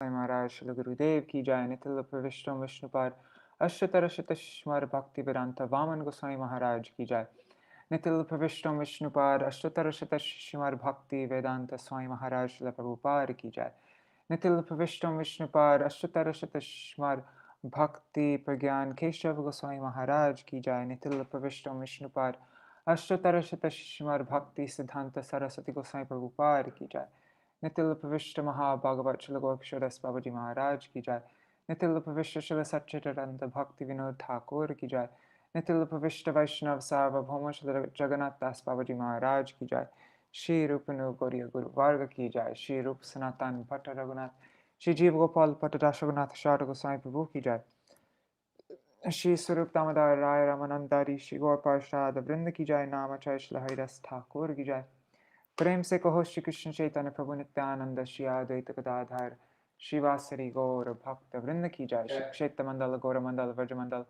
Maharaja Shri Gurudev ki jai, Nitil Pravishtam Vishnupad Ashtatarashitashmar Bhakti Vedanta Vaman Goswami Maharaj ki jai, Nitil Pravishtam Vishnupad Ashtatarashitashmar Bhakti Vedanta Swami Maharaj Shri Prabhupada ki jai, Nitil Pravishtam Vishnupad Ashtatarashitashmar Bhakti Pragyan Keshav Goswami Maharaj ki jai, Nitil Pravishtam Vishnupad Ashtatarashitashmar Bhakti Siddhanta Saraswati Goswami Prabhupada ki jai, Nitil Pravishta Mahā-Bhagavat Śrīla Gopishwadas Babaji Maharaj ki jai, Nitil Pravishta Śrīla Satchidananda Bhakti Vinod Thakur ki jai, Nitil Pravishta Vaishnav Sarvabhauma Śrīla Jagannath Das Babaji Maharaj ki jai, Shri Rupanu Gauriya Guru Varga ki jai, Shri Rup Sanatan Bhatta Raghunath, Shri Jeev Gopal Bhatta Rashaghunath Sharda Goswami Prabhu ki jai, Shri Swarup Damodar Rai Ramanandari Shri Gaur Parshad Vrinda ki jai, Namachay Śrīla Haridas Thakur ki jai, प्रेम से कहो श्री कृष्ण चैतन्य प्रभु नित्यानंद श्री अद्वैत गदाधर शिवासरी गौर भक्त वृंद की जय, श्री क्षेत्र मंडल गौर मंडल व्रज मंडल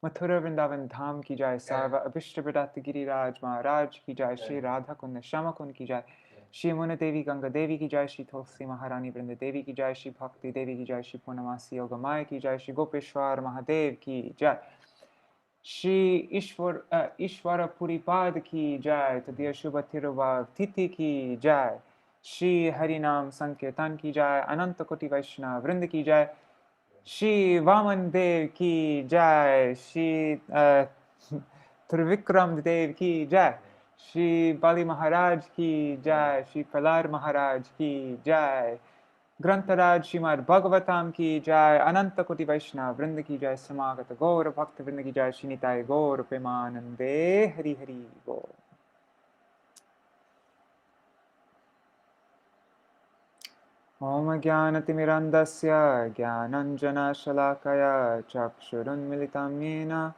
मथुरा वृंदावन धाम की जय, सर्व अभिष्ट विदात गिरिराज महाराज की जय, श्री राधा कुंड श्याम कुंड की जय, श्री मुन देवी गंगा देवी की जय, श्री तुलसी महारानी वृंद देवी की जय, श्री भक्ति देवी की जय, श्री पूर्णमासी योगमाय की जय, श्री गोपेश्वर महादेव की जय, श्री ईश्वर पुरीपाद की जय, तदीय शुभ तिरुवार तिथि की जय, श्री हरिनाम संकीर्तन की जय, अनंत कोटि वैष्णव वृंद की जय, श्री वामन देव की जय, श्री त्रिविक्रम देव की जय, श्री बाली महाराज की जय, श्री प्रहलाद महाराज की जय, ग्रंथराज श्रीमद्-भागवतम की जय, अनंत कोटि वैष्णव वृंद की जय, समागत गौर भक्त वृंद की जय, श्री निताय गौर प्रेमानंदे हरि हरि बोल। ओम ज्ञानतिमिरन्धस्य ज्ञानाञ्जनशलाकया चक्षुरुन्मिलितं येन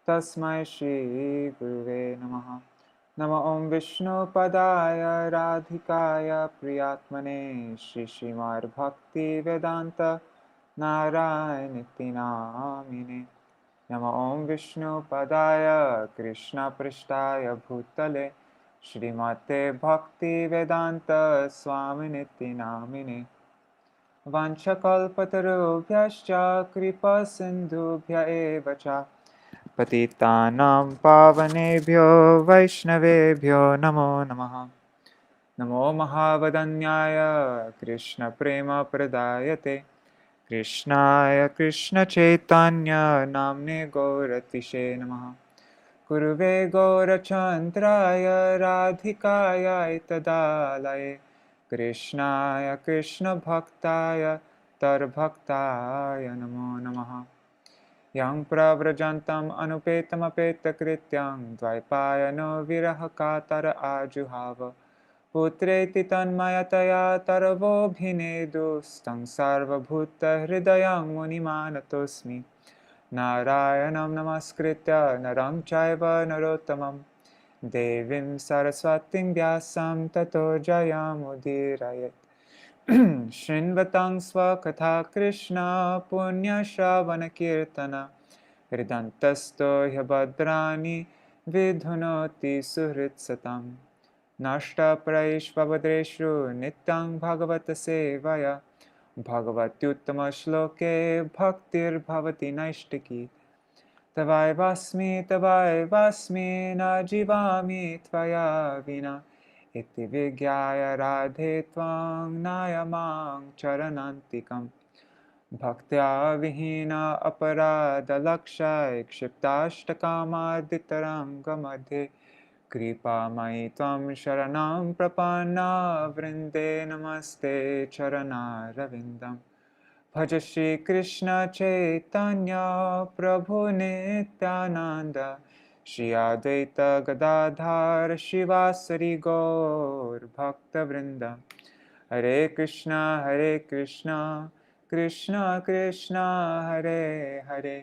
तस्मै श्री गुरुवे नमः। नमो ओं विष्णुपदाय राधिकाय प्रियात्मने श्री श्रीमद्भक्तिवेदान्त नारायणीति नामिने। नमो ओं विष्णुपदाय कृष्णपृष्ठाय भूतले श्रीमते भक्तिवेदान्त स्वामिनिति नामिने। वाञ्छकल्पतरुभ्यश्च कृपासिन्धुभ्य एव च पतितानां पावनेभ्यो वैष्णवेभ्यो नमो नमः। नमो महावदन्याय कृष्णप्रेमप्रदायते कृष्णाय कृष्णचैतन्य नाम्ने गौरतिशे नमः। गुरुवे गौरचन्द्राय राधिकाय तदालये कृष्णाय कृष्णभक्ताय तद्भक्ताय नमो नमः। यं प्रव्रजन्तम् अनुपेतमपेतकृत्यं द्वैपायनो विरहकातर आजुहाव पुत्रेति तन्मयतया तरवोऽभिनेदुस्तं सर्वभूतहृदयं मुनिमानतोऽस्मि। नारायणं नमस्कृत्य नरं चैव नरोत्तमं देवीं सरस्वतीं व्यासं ततो जयमुदीरयेत्। शृण्वतं स्वकथा कृष्ण पुण्यश्रवणकीर्तन हृदन्तस्तो ह्यभद्राणि विधुनोति सुहृत्सतम्। नष्टप्रैष्वभद्रेषु नित्यं भगवतसेवया भगवत्युत्तमश्लोके भक्तिर्भवति नैष्टिकी। तवैवास्मि न जीवामि त्वया विना इति विज्ञाय राधे त्वां नायमां चरणान्तिकम्। भक्त्या विहीना अपराधलक्षाय क्षिप्ताष्टकामादितरङ्गमध्ये कृपामयि त्वं शरणं प्रपन्ना वृन्दे नमस्ते चरणारविन्दम्। भज श्री कृष्ण चैतन्य प्रभु नित्यानंद श्री अद्वैत गदाधर शिवासरी गौर भक्तवृंद। हरे कृष्णा कृष्णा कृष्णा हरे हरे,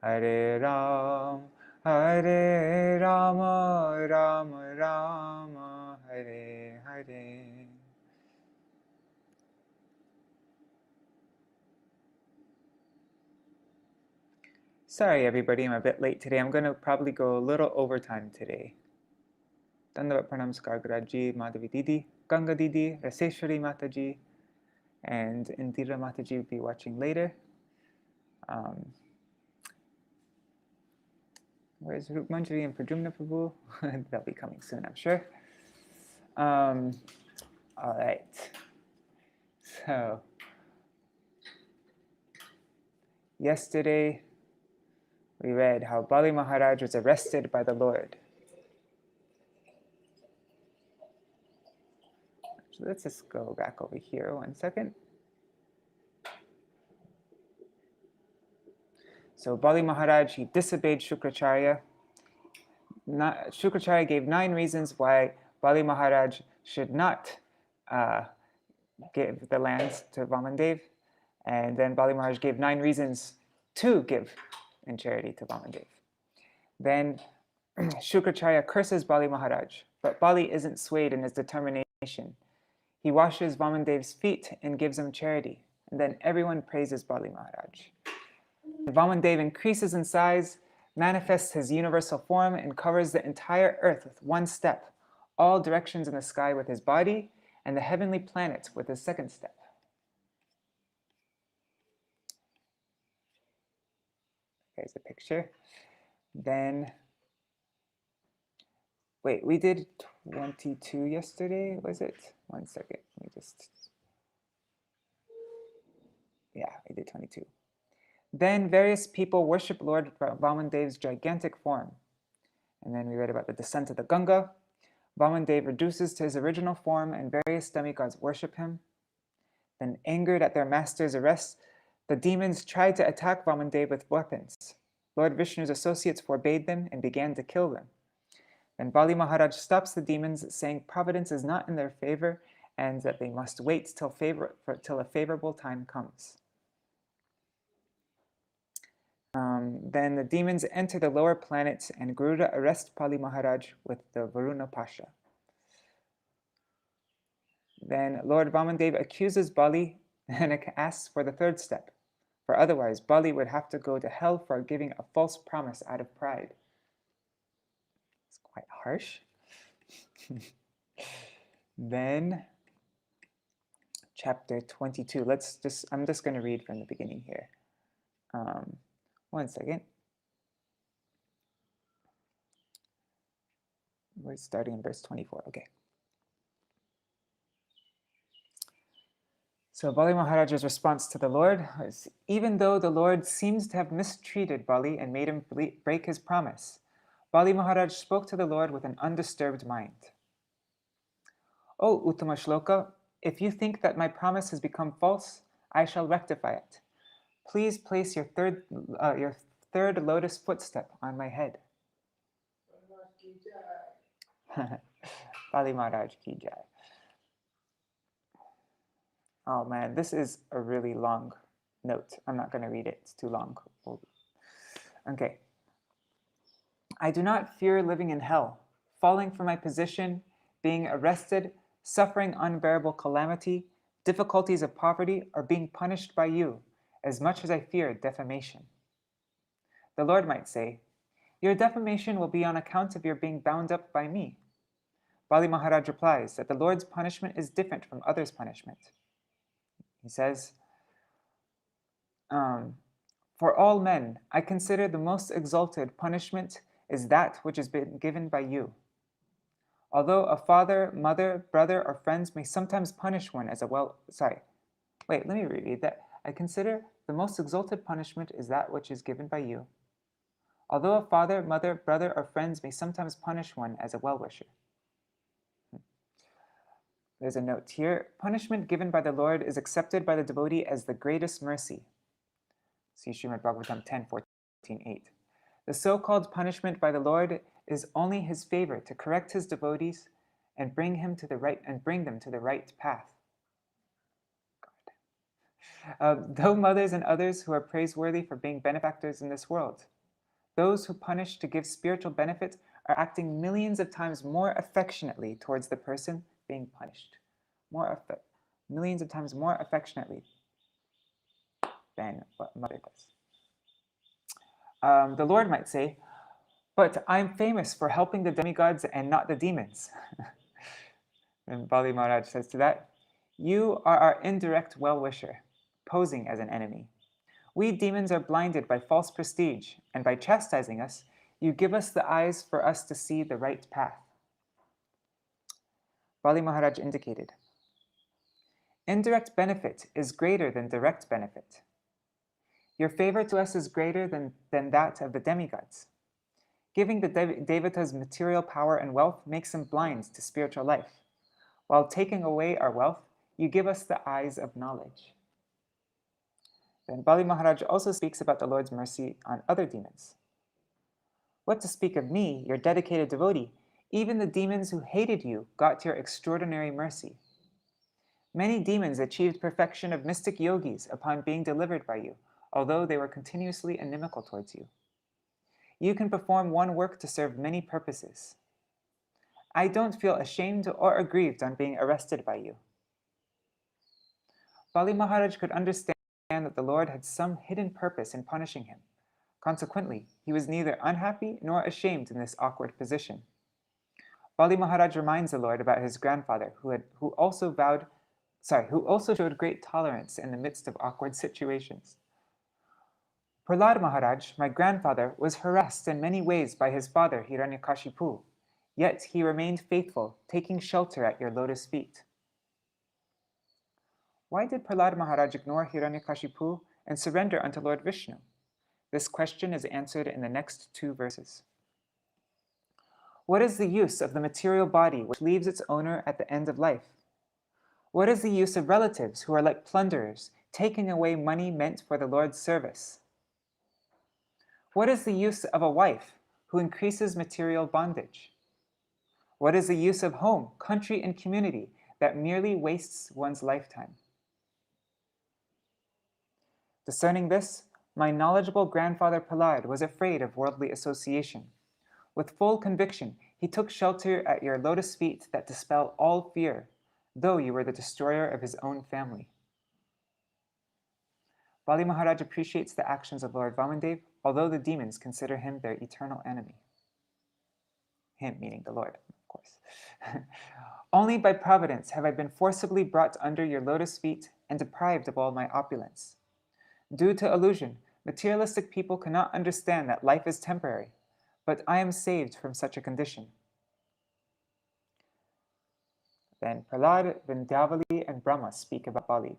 हरे Ram Ram Ram Hare Hare. Sorry everybody, I'm a bit late today. I'm going to probably go a little overtime today. Dandavat Pranam Skar Guraji, Madhavi Didi, Ganga Didi, Raseshwari Mataji, and Indira Mataji will be watching later. Where's Rup Manjari and Prajumna Prabhu? They'll be coming soon, I'm sure. All right. So, yesterday we read how Bali Mahārāja was arrested by the Lord. So let's just go back over here 1 second. So Bali Mahārāja, he disobeyed Śukrācārya. Śukrācārya gave 9 reasons why Bali Mahārāja should not give the lands to Vāmanadeva. And then Bali Mahārāja gave 9 reasons to give in charity to Vāmanadeva. Then Śukrācārya curses Bali Mahārāja, but Bali isn't swayed in his determination. He washes Vāmanadeva's feet and gives him charity. And then everyone praises Bali Mahārāja. Vāmanadeva increases in size, manifests his universal form, and covers the entire earth with 1 step, all directions in the sky with his body, and the heavenly planets with his 2nd step. Here's a picture. Then, wait, we did 22 yesterday, was it? 1 second, let me just, yeah, we did 22. Then various people worship Lord Vāmanadeva's gigantic form. And then we read about the descent of the Ganga. Vāmanadeva reduces to his original form and various demigods worship him. Then, angered at their master's arrest, the demons tried to attack Vāmanadeva with weapons. Lord Vishnu's associates forbade them and began to kill them. Then Bali Mahārāja stops the demons, saying providence is not in their favor and that they must wait till a favorable time comes. Then the demons enter the lower planets and Garuda arrests Bali Mahārāja with the Varuna Pasha. Then Lord Vāmanadeva accuses Bali and asks for the 3rd step, for otherwise Bali would have to go to hell for giving a false promise out of pride. It's quite harsh. Then chapter 22. I'm just going to read from the beginning here. 1 second. We're starting in verse 24. Okay. So Bali Mahārāja's response to the Lord was, even though the Lord seems to have mistreated Bali and made him break his promise, Bali Mahārāja spoke to the Lord with an undisturbed mind. O Uttama Shloka, if you think that my promise has become false, I shall rectify it. Please place your third lotus footstep on my head. Bali Mahārāja ki jai. Oh man, this is a really long note. I'm not going to read it. It's too long. Okay. I do not fear living in hell, falling from my position, being arrested, suffering unbearable calamity, difficulties of poverty, or being punished by you, as much as I fear defamation. The Lord might say, your defamation will be on account of your being bound up by me. Bali Mahārāja replies that the Lord's punishment is different from others' punishment. He says, for all men, I consider the most exalted punishment is that which has been given by you. Although a father, mother, brother, or friends may sometimes punish one as a let me reread that. I consider the most exalted punishment is that which is given by you. Although a father, mother, brother, or friends may sometimes punish one as a well-wisher. There's a note here. Punishment given by the Lord is accepted by the devotee as the greatest mercy. See Śrīmad-Bhāgavatam 10:14-8. The so-called punishment by the Lord is only his favor to correct his devotees and bring them to the right path. Though mothers and others who are praiseworthy for being benefactors in this world, those who punish to give spiritual benefit are acting millions of times more affectionately towards the person being punished. Millions of times more affectionately than what mother does. The Lord might say, but I'm famous for helping the demigods and not the demons. And Bali Mahārāja says to that, You are our indirect well-wisher, posing as an enemy. We demons are blinded by false prestige, and by chastising us, you give us the eyes for us to see the right path. Bali Mahārāja indicated, indirect benefit is greater than direct benefit. Your favor to us is greater than that of the demigods. Giving the devatas material power and wealth makes them blind to spiritual life. While taking away our wealth, you give us the eyes of knowledge. Then Bali Mahārāja also speaks about the Lord's mercy on other demons. What to speak of me, your dedicated devotee? Even the demons who hated you got your extraordinary mercy. Many demons achieved perfection of mystic yogis upon being delivered by you, although they were continuously inimical towards you. You can perform one work to serve many purposes. I don't feel ashamed or aggrieved on being arrested by you. Bali Mahārāja could understand that the Lord had some hidden purpose in punishing him. Consequently, he was neither unhappy nor ashamed in this awkward position. Bali Mahārāja reminds the Lord about his grandfather, who also showed great tolerance in the midst of awkward situations. Prahlada Mahārāja, my grandfather, was harassed in many ways by his father Hiranyakasipu, yet he remained faithful, taking shelter at your lotus feet. Why did Prahlada Mahārāja ignore Hiranyakasipu and surrender unto Lord Vishnu? This question is answered in the next 2 verses. What is the use of the material body which leaves its owner at the end of life? What is the use of relatives who are like plunderers, taking away money meant for the Lord's service? What is the use of a wife who increases material bondage? What is the use of home, country, and community that merely wastes one's lifetime? Discerning this, my knowledgeable grandfather Prahlada was afraid of worldly association. With full conviction, he took shelter at your lotus feet that dispel all fear, though you were the destroyer of his own family. Bali Mahārāja appreciates the actions of Lord Vāmanadeva, although the demons consider him their eternal enemy. Him meaning the Lord, of course. Only by providence have I been forcibly brought under your lotus feet and deprived of all my opulence. Due to illusion, materialistic people cannot understand that life is temporary, but I am saved from such a condition. Then Prahlada, Vindhyavali, and Brahma speak about Bali.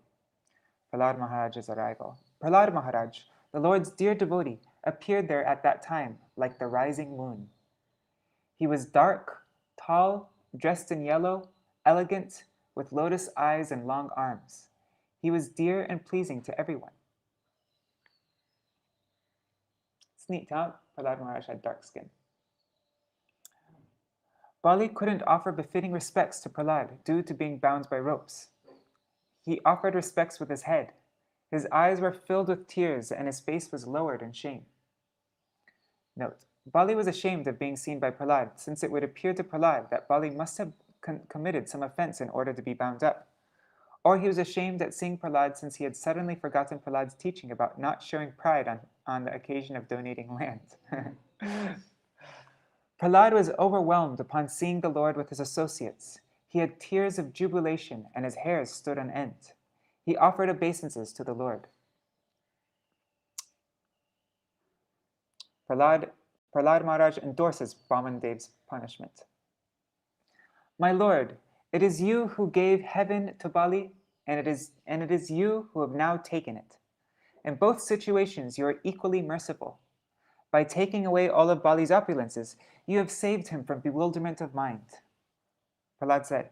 Prahlada Mahārāja's arrival. Prahlada Mahārāja, the Lord's dear devotee, appeared there at that time like the rising moon. He was dark, tall, dressed in yellow, elegant, with lotus eyes and long arms. He was dear and pleasing to everyone. It's neat, huh? Prahlada Mahārāja had dark skin. Bali couldn't offer befitting respects to Prahlada due to being bound by ropes. He offered respects with his head. His eyes were filled with tears and his face was lowered in shame. Note, Bali was ashamed of being seen by Prahlada, since it would appear to Prahlada that Bali must have committed some offense in order to be bound up. Or he was ashamed at seeing Prahlada since he had suddenly forgotten Prahlada's teaching about not showing pride on the occasion of donating land. Prahlada was overwhelmed upon seeing the Lord with his associates. He had tears of jubilation and his hairs stood on end. He offered obeisances to the Lord. Prahlada Mahārāja endorses Vāmanadeva's punishment. My Lord, it is you who gave heaven to Bali, and it is you who have now taken it. In both situations, you are equally merciful. By taking away all of Bali's opulences, you have saved him from bewilderment of mind. Prahlada said,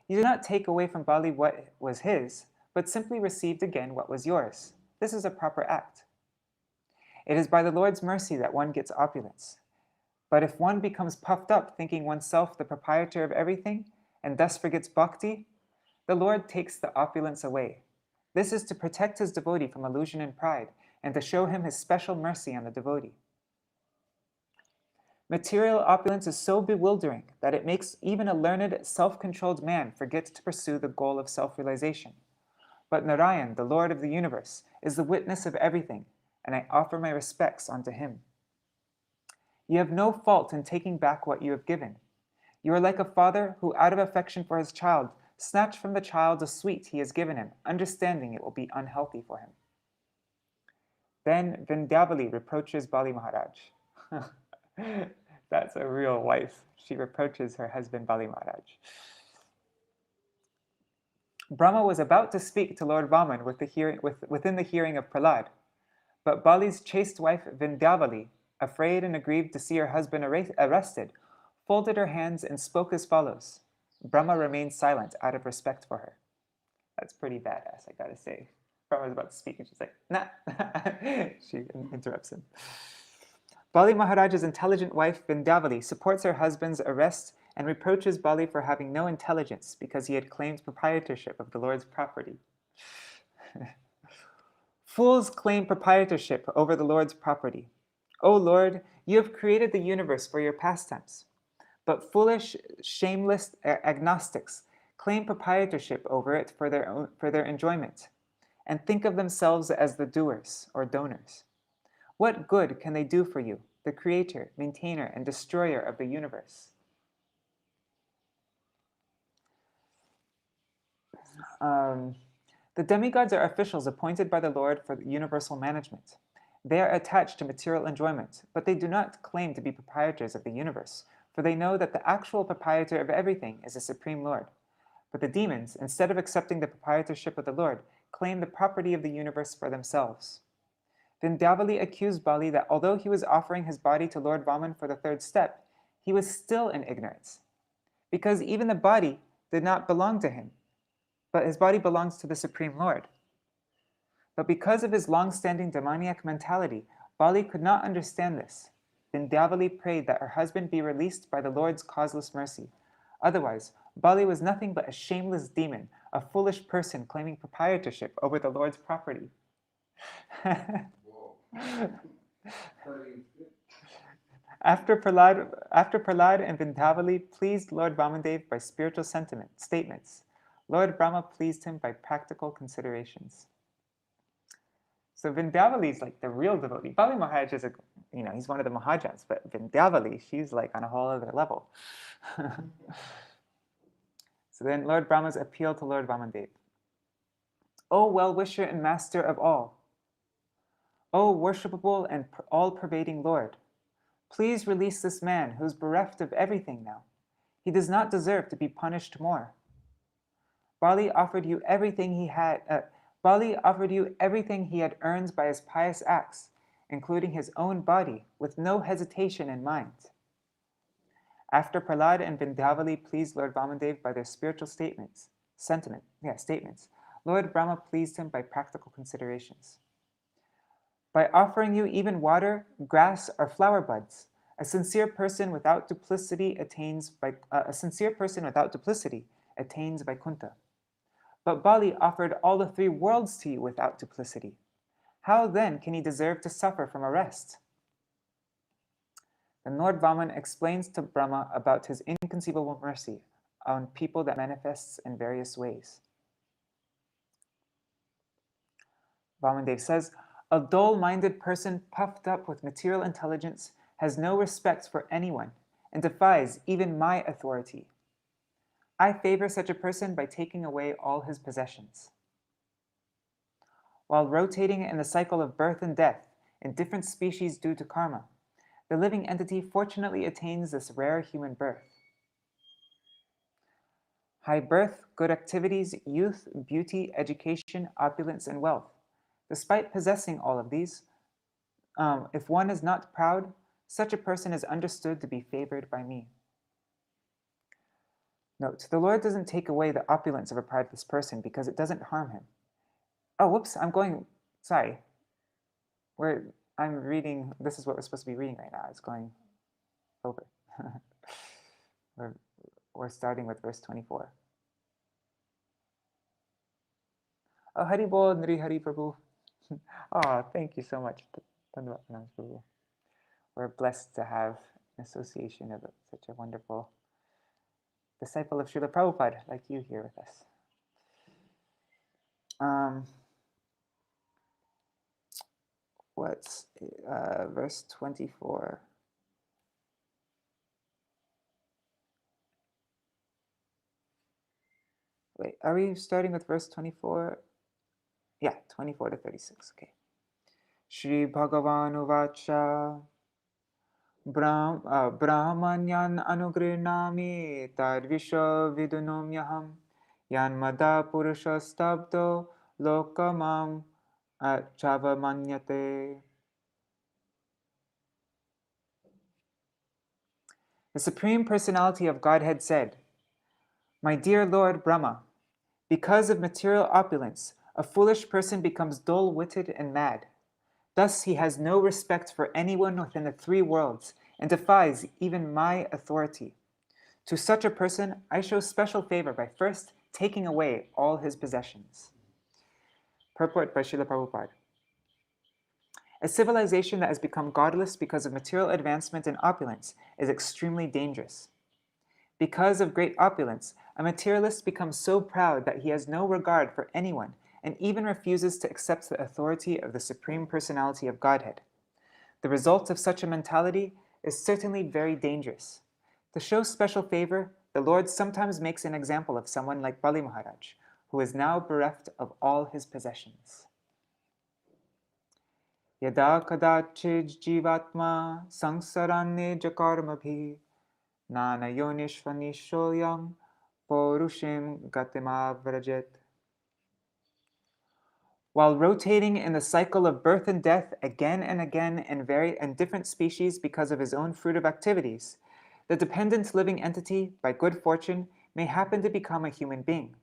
you did not take away from Bali what was his, but simply received again what was yours. This is a proper act. It is by the Lord's mercy that one gets opulence. But if one becomes puffed up thinking oneself the proprietor of everything, and thus forgets bhakti, the Lord takes the opulence away. This is to protect his devotee from illusion and pride, and to show him his special mercy on the devotee. Material opulence is so bewildering that it makes even a learned, self-controlled man forget to pursue the goal of self-realization. But Narayan, the Lord of the universe, is the witness of everything, and I offer my respects unto him. You have no fault in taking back what you have given. You are like a father who, out of affection for his child, snatch from the child a sweet he has given him, understanding it will be unhealthy for him. Then Vindhyavali reproaches Bali Mahārāja. That's a real wife. She reproaches her husband Bali Mahārāja. Brahma was about to speak to Lord Vaman within the hearing of Prahlad, but Bali's chaste wife Vindhyavali, afraid and aggrieved to see her husband arrested, folded her hands and spoke as follows. Brahma remained silent out of respect for her. That's pretty badass, I gotta say. Brahma's about to speak and she's like, nah. She interrupts him. Bali Mahāraja's intelligent wife Vindhyavali supports her husband's arrest and reproaches Bali for having no intelligence because he had claimed proprietorship of the Lord's property. Fools claim proprietorship over the Lord's property. O Lord, you have created the universe for your pastimes. But foolish, shameless agnostics claim proprietorship over it for their enjoyment, and think of themselves as the doers or donors. What good can they do for you, the creator, maintainer, and destroyer of the universe? The demigods are officials appointed by the Lord for universal management. They are attached to material enjoyment, but they do not claim to be proprietors of the universe, for they know that the actual proprietor of everything is the Supreme Lord. But the demons, instead of accepting the proprietorship of the Lord, claim the property of the universe for themselves. Vindhyavali accused Bali that although he was offering his body to Lord Vaman for the third step, he was still in ignorance, because even the body did not belong to him, but his body belongs to the Supreme Lord. But because of his long-standing demoniac mentality, Bali could not understand this. Vindhyavali prayed that her husband be released by the Lord's causeless mercy. Otherwise, Bali was nothing but a shameless demon, a foolish person claiming proprietorship over the Lord's property. After Prahlad and Vindhyavali pleased Lord Vāmanadeva by spiritual statements, Lord Brahma pleased him by practical considerations. So Vindhyavali is like the real devotee. Bali Mahārāja is he's one of the Mahājans, but Vindhyavali, she's like on a whole other level. So then Lord Brahma's appeal to Lord Vāmanadeva. O well-wisher and master of all, O worshipable and all-pervading Lord, please release this man who is bereft of everything now. He does not deserve to be punished more. Bali offered you everything he had earned by his pious acts, including his own body, with no hesitation in mind. After Prahlad and Vindhyavali pleased Lord Vāmanadeva by their spiritual statements, Lord Brahma pleased him by practical considerations. By offering you even water, grass, or flower buds, a sincere person without duplicity attains Vaikuntha. But Bali offered all the three worlds to you without duplicity. How then can he deserve to suffer from arrest? Then Lord Vaman explains to Brahma about his inconceivable mercy on people that manifests in various ways. Vāmanadeva says, a dull-minded person puffed up with material intelligence has no respect for anyone and defies even my authority. I favor such a person by taking away all his possessions. While rotating in the cycle of birth and death in different species due to karma, the living entity fortunately attains this rare human birth. High birth, good activities, youth, beauty, education, opulence, and wealth. Despite possessing all of these, if one is not proud, such a person is understood to be favored by me. Note, the Lord doesn't take away the opulence of a prideful person because it doesn't harm him. Oh, whoops, I'm reading, this is what we're supposed to be reading right now. It's going over. We're starting with verse 24. Oh, Hari Bol, Nri Hari Prabhu. Oh, thank you so much. We're blessed to have an association of such a wonderful disciple of Srila Prabhupada like you here with us. What's verse 24? wait, are we starting with verse 24? Yeah, 24 to 36, okay. Shri Bhagavan Uvacha Brahmanyan Anugrinami Tadvisha Vidunomyaham Yanmada Purusha Stabdo Lokamam Chavamanyate. The Supreme Personality of Godhead said, "My dear Lord Brahma, because of material opulence, a foolish person becomes dull-witted and mad. Thus he has no respect for anyone within the three worlds and defies even my authority. To such a person, I show special favor by first taking away all his possessions." Purport by Srila Prabhupada. A civilization that has become godless because of material advancement and opulence is extremely dangerous. Because of great opulence, a materialist becomes so proud that he has no regard for anyone and even refuses to accept the authority of the Supreme Personality of Godhead. The result of such a mentality is certainly very dangerous. To show special favor, the Lord sometimes makes an example of someone like Bali Mahārāja, who is now bereft of all his possessions. Yada kadachid jivatma sangsarane jakarmabhi nana yonishvanishoyam porushim gatimavrajet. While rotating in the cycle of birth and death again and again in different species because of his own fruitive activities, the dependent living entity, by good fortune, may happen to become a human being.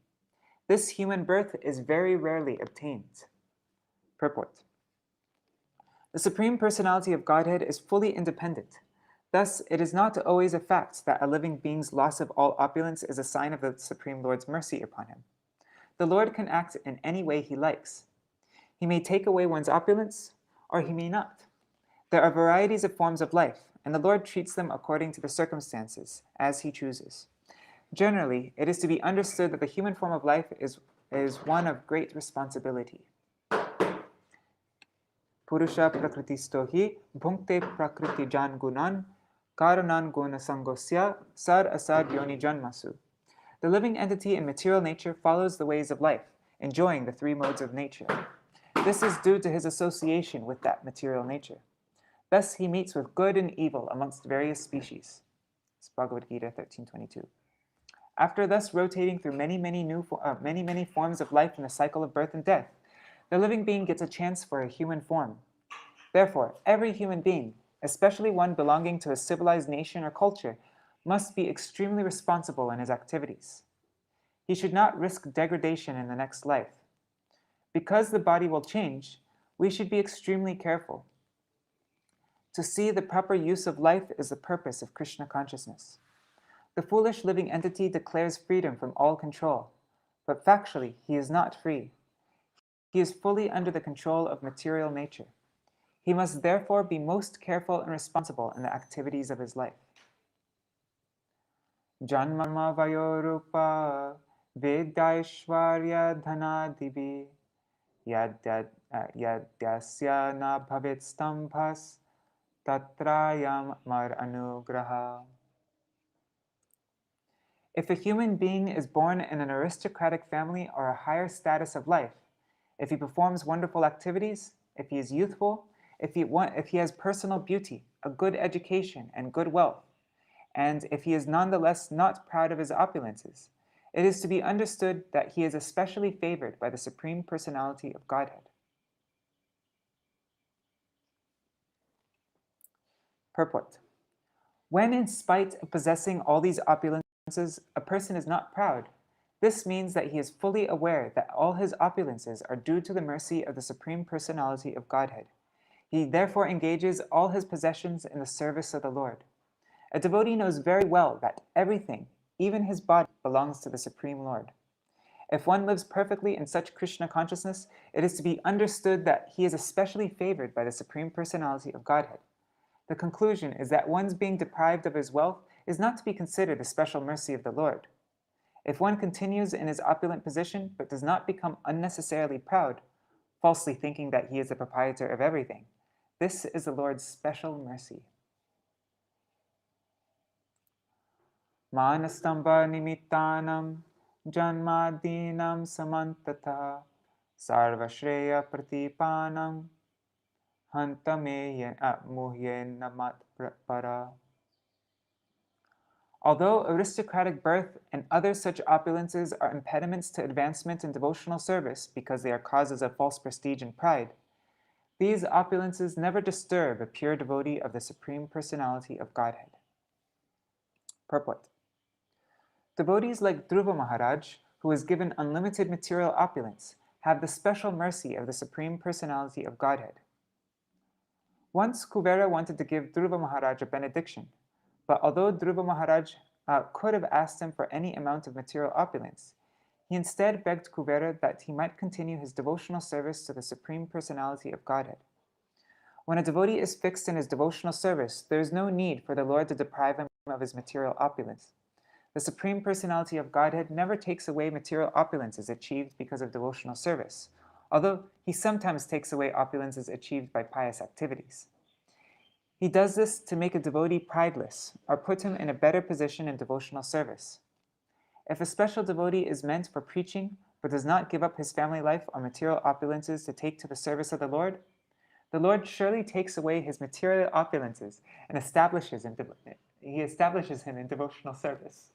This human birth is very rarely obtained. Purport. The Supreme Personality of Godhead is fully independent. Thus, it is not always a fact that a living being's loss of all opulence is a sign of the Supreme Lord's mercy upon him. The Lord can act in any way he likes. He may take away one's opulence, or he may not. There are varieties of forms of life, and the Lord treats them according to the circumstances, as he chooses. Generally, it is to be understood that the human form of life is one of great responsibility. Purusha prakritisto hi bhunkte prakriti jan gunan karanan guna sangosya sar asad yoni janmasu. The living entity in material nature follows the ways of life, enjoying the three modes of nature. This is due to his association with that material nature. Thus he meets with good and evil amongst various species. It's Bhagavad Gita 13:22. After thus rotating through many forms of life in the cycle of birth and death, the living being gets a chance for a human form. Therefore, every human being, especially one belonging to a civilized nation or culture, must be extremely responsible in his activities. He should not risk degradation in the next life. Because the body will change, we should be extremely careful. To see the proper use of life is the purpose of Krishna consciousness. The foolish living entity declares freedom from all control, but factually he is not free. He is fully under the control of material nature. He must therefore be most careful and responsible in the activities of his life. Janma vayorupa vedaishvarya dhanadibi yadyasya na bhavit stambhas tatrayam mar anugraha. If a human being is born in an aristocratic family or a higher status of life, if he performs wonderful activities, if he is youthful, if he has personal beauty, a good education, and good wealth, and if he is nonetheless not proud of his opulences, it is to be understood that he is especially favored by the Supreme Personality of Godhead. Purport. When in spite of possessing all these opulences, a person is not proud, this means that he is fully aware that all his opulences are due to the mercy of the Supreme Personality of Godhead. He therefore engages all his possessions in the service of the Lord. A devotee knows very well that everything, even his body, belongs to the Supreme Lord. If one lives perfectly in such Krishna consciousness, it is to be understood that he is especially favored by the Supreme Personality of Godhead. The conclusion is that one's being deprived of his wealth is not to be considered a special mercy of the Lord. If one continues in his opulent position but does not become unnecessarily proud, falsely thinking that he is the proprietor of everything, this is the Lord's special mercy. Manastamba nimittanam janmadinam samantata sarvashreya pratipanam hantame muhye namat para. Although aristocratic birth and other such opulences are impediments to advancement in devotional service because they are causes of false prestige and pride, these opulences never disturb a pure devotee of the Supreme Personality of Godhead. Purport. Devotees like Dhruva Maharaj, who was given unlimited material opulence, have the special mercy of the Supreme Personality of Godhead. Once Kuvera wanted to give Dhruva Maharaj a benediction, but although Dhruva Maharaj could have asked him for any amount of material opulence, he instead begged Kuvera that he might continue his devotional service to the Supreme Personality of Godhead. When a devotee is fixed in his devotional service, there is no need for the Lord to deprive him of his material opulence. The Supreme Personality of Godhead never takes away material opulences achieved because of devotional service, although he sometimes takes away opulences achieved by pious activities. He does this to make a devotee prideless, or put him in a better position in devotional service. If a special devotee is meant for preaching, but does not give up his family life or material opulences to take to the service of the Lord surely takes away his material opulences and establishes him in devotional service.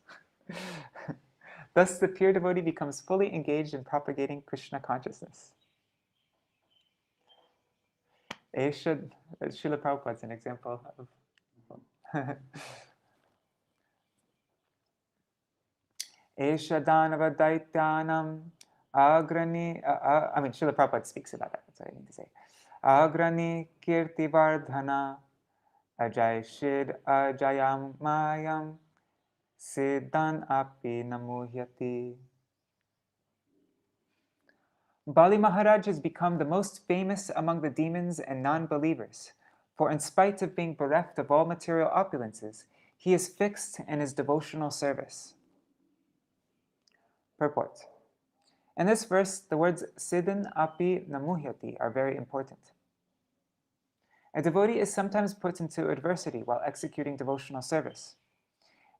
Thus, the pure devotee becomes fully engaged in propagating Krishna consciousness. Srila Prabhupada is an example of Esha Danava Daityanam Agrani. Srila Prabhupada speaks about that. That's what I need to say. Agrani Kirti Vardhana Ajay Shid Ajayam Mayam Siddhan Api Namuhyati. Bali Mahārāja has become the most famous among the demons and non-believers, for in spite of being bereft of all material opulences, he is fixed in his devotional service. Purport. In this verse, the words Siddhan Api Namuhyati are very important. A devotee is sometimes put into adversity while executing devotional service.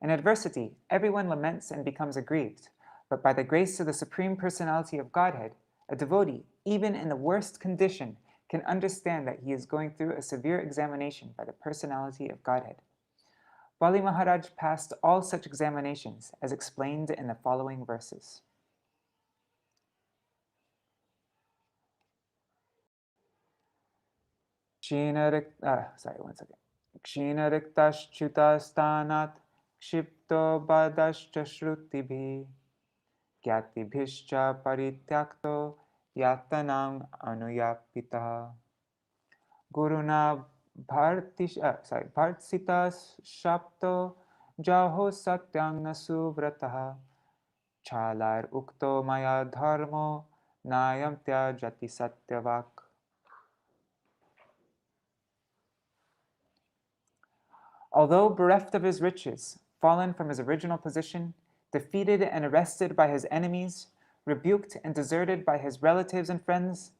In adversity, everyone laments and becomes aggrieved, but by the grace of the Supreme Personality of Godhead, a devotee, even in the worst condition, can understand that he is going through a severe examination by the Personality of Godhead. Bali Mahārāja passed all such examinations, as explained in the following verses. Kshinariktaschutastanat kshipto badascha shrutibhi Gyatibhischa parityakto yatanam anuyapita Guruna bhartsitas shapto jaho satyang nasuvrataha Chalar ukto maya dharmo nayamtya jati satyavak. Although bereft of his riches, fallen from his original position, defeated and arrested by his enemies, rebuked and deserted by his relatives and friends,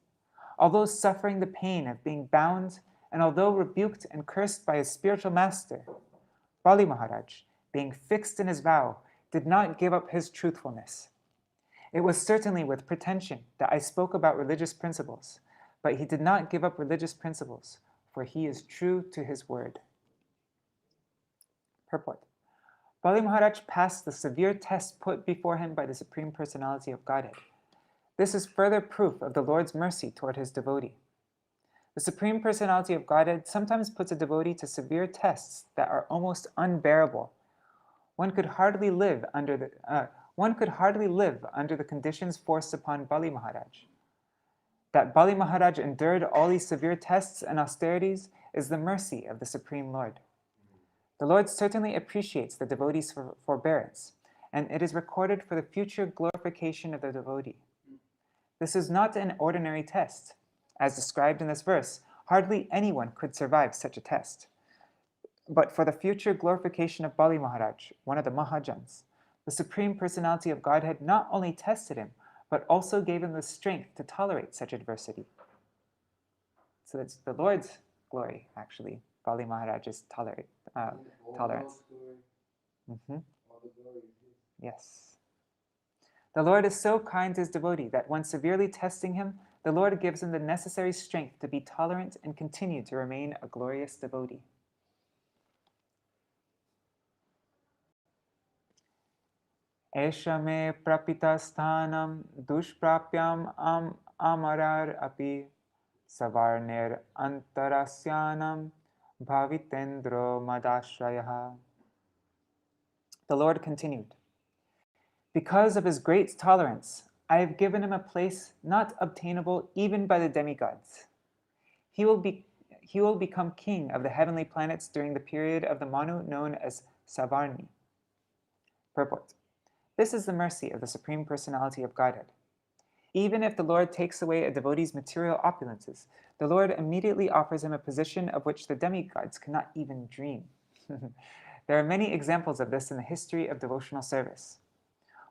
although suffering the pain of being bound, and although rebuked and cursed by his spiritual master, Bali Mahārāja, being fixed in his vow, did not give up his truthfulness. It was certainly with pretension that I spoke about religious principles, but he did not give up religious principles, for he is true to his word. Purport. Bali Mahārāja passed the severe test put before him by the Supreme Personality of Godhead. This is further proof of the Lord's mercy toward his devotee. The Supreme Personality of Godhead sometimes puts a devotee to severe tests that are almost unbearable. One could hardly live under the conditions forced upon Bali Mahārāja. That Bali Mahārāja endured all these severe tests and austerities is the mercy of the Supreme Lord. The Lord certainly appreciates the devotee's forbearance, and it is recorded for the future glorification of the devotee. This is not an ordinary test. As described in this verse, hardly anyone could survive such a test. But for the future glorification of Bali Mahārāja, one of the Mahajans, the Supreme Personality of Godhead not only tested him, but also gave him the strength to tolerate such adversity. So it's the Lord's glory, actually, Bali Mahārāja's tolerance. Mm-hmm. Yes. The Lord is so kind to his devotee that when severely testing him, the Lord gives him the necessary strength to be tolerant and continue to remain a glorious devotee. Esha me prapita sthanam dushprapyam amarar api savarnir antarasyanam bhavitendro madashrayah. The Lord continued, because of his great tolerance, I have given him a place not obtainable even by the demigods. He will become king of the heavenly planets during the period of the Manu known as Savarni. Purport. This is the mercy of the Supreme Personality of Godhead. Even if the Lord takes away a devotee's material opulences, the Lord immediately offers him a position of which the demigods cannot even dream. There are many examples of this in the history of devotional service.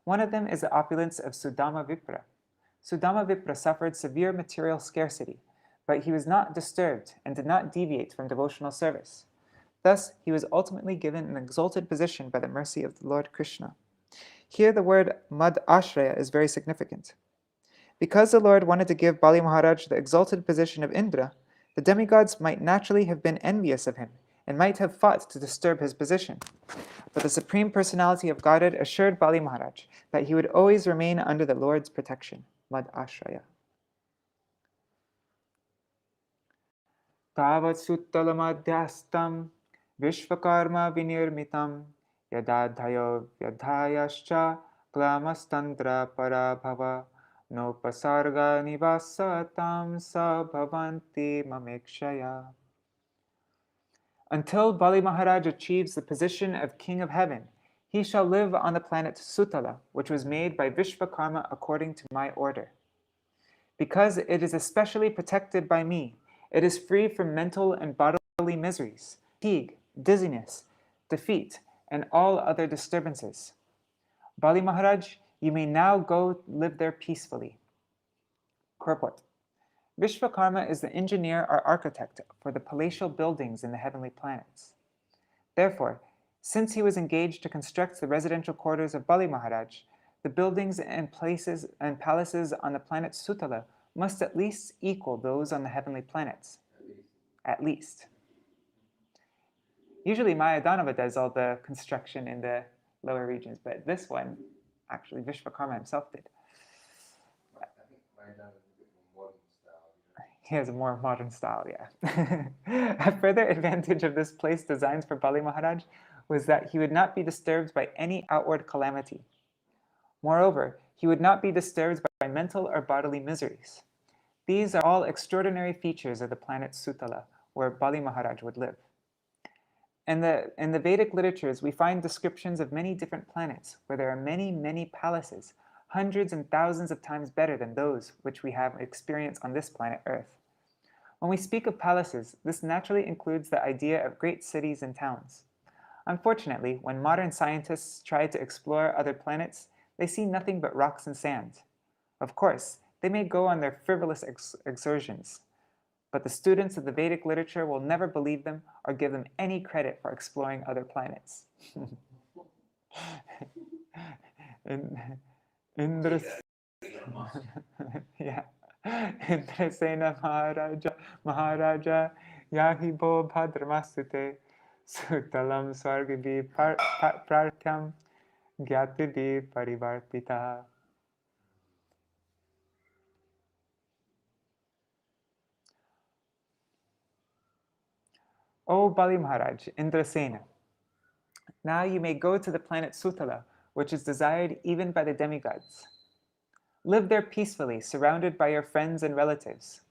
One of them is the opulence of Sudama Vipra. Sudama Vipra suffered severe material scarcity, but he was not disturbed and did not deviate from devotional service. Thus, he was ultimately given an exalted position by the mercy of the Lord Krishna. Here the word Mad Ashraya is very significant. Because the Lord wanted to give Bali Mahārāja the exalted position of Indra, the demigods might naturally have been envious of him and might have fought to disturb his position. But the Supreme Personality of Godhead assured Bali Mahārāja that he would always remain under the Lord's protection. Mad Ashraya. Tavat Sutala madhyastam Vishvakarma vinirmitam Yadadhayo Vyadhayascha Glamastandra Parabhava Nopasarga Nivasatam Sabhavanti Mamekshaya. Until Bali Mahārāja achieves the position of King of Heaven, he shall live on the planet Sutala, which was made by Vishvakarma according to my order. Because it is especially protected by me, it is free from mental and bodily miseries, fatigue, dizziness, defeat, and all other disturbances. Bali Mahārāja, you may now go live there peacefully. Purport. Vishvakarma is the engineer or architect for the palatial buildings in the heavenly planets. Therefore, since he was engaged to construct the residential quarters of Bali Mahārāja, the buildings and palaces on the planet Sutala must at least equal those on the heavenly planets. At least. Usually Mahādanava does all the construction in the lower regions, but this one, actually Vishvakarma himself did. I think Mahādanava is a bit more modern style. He has a more modern style, yeah. A further advantage of this place designed for Bali Mahārāja was that he would not be disturbed by any outward calamity. Moreover, he would not be disturbed by mental or bodily miseries. These are all extraordinary features of the planet Sutala, where Bali Mahārāja would live. In the Vedic literatures, we find descriptions of many different planets where there are many, many palaces, hundreds and thousands of times better than those which we have experienced on this planet Earth. When we speak of palaces, this naturally includes the idea of great cities and towns. Unfortunately, when modern scientists try to explore other planets, they see nothing but rocks and sand. Of course, they may go on their frivolous excursions, but the students of the Vedic literature will never believe them or give them any credit for exploring other planets. Yeah. Indrasena Maharaja Yahi Bo Bhadramasute Sutalam Swargibi Pratyam Gyatibi Parivarpita. O Bali Mahārāja, Indrasena, now you may go to the planet Sutala, which is desired even by the demigods. Live there peacefully, surrounded by your friends and relatives.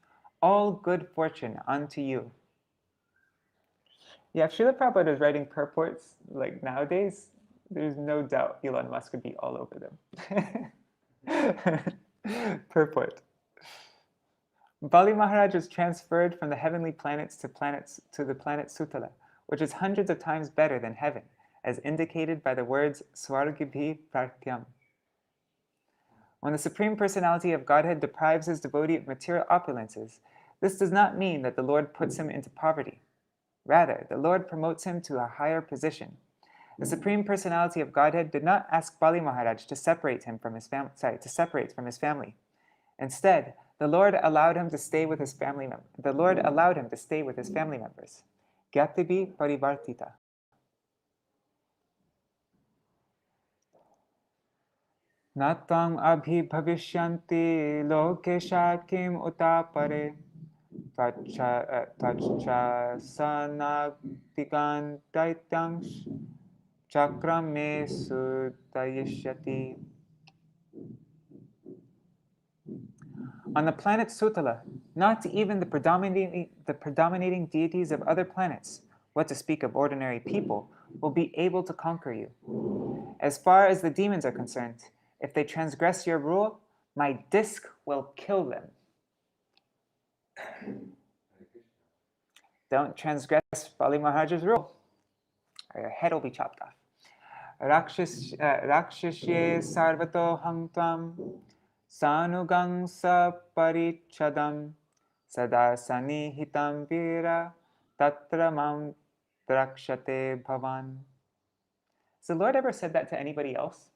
All good fortune unto you. Yeah, if Srila Prabhupada is writing purports like nowadays, there's no doubt Elon Musk would be all over them. Purport. Bali Mahārāja was transferred from the heavenly planets to the planet Sutala, which is hundreds of times better than heaven, as indicated by the words Swargibhi Pratyam. When the Supreme Personality of Godhead deprives his devotee of material opulences, this does not mean that the Lord puts him into poverty. Rather, the Lord promotes him to a higher position. The Supreme Personality of Godhead did not ask Bali Mahārāja to separate from his family. Instead, the Lord allowed him to stay with his family members. Gyatibi parivartita. Natang abhi bhavishyanti lokesha kim utapare tacha sanaktikan daityansh chakram me sudayishyati. On the planet Sutala, not even the predominating deities of other planets, what to speak of ordinary people, will be able to conquer you. As far as the demons are concerned, if they transgress your rule, my disc will kill them. Don't transgress Bali Mahāraja's rule, or your head will be chopped off. Rakshasye sarvato hangtam sanugang sa parichadam sada sanihitam vira tatra mam drakshate bhavan. Has the Lord ever said that to anybody else?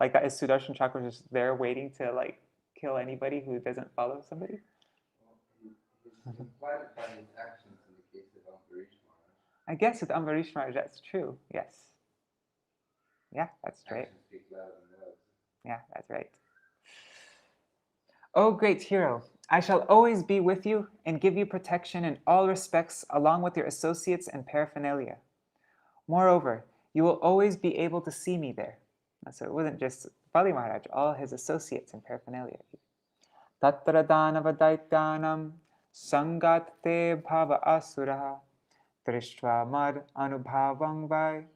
Like that is Sudarshan Chakra just there waiting to like kill anybody who doesn't follow somebody? He's implied it by his actions in the case of Ambarish Maharaj. I guess with Ambarish Maharaj, that's true. Yes. Yeah, that's right. Actions speak louder than words. Yeah, that's right. O great hero, I shall always be with you and give you protection in all respects along with your associates and paraphernalia. Moreover, you will always be able to see me there. So it wasn't just Bali Maharaj, all his associates and paraphernalia. Tatra danava daityanam sangat te bhava asuraha trishva mad anubhavang vai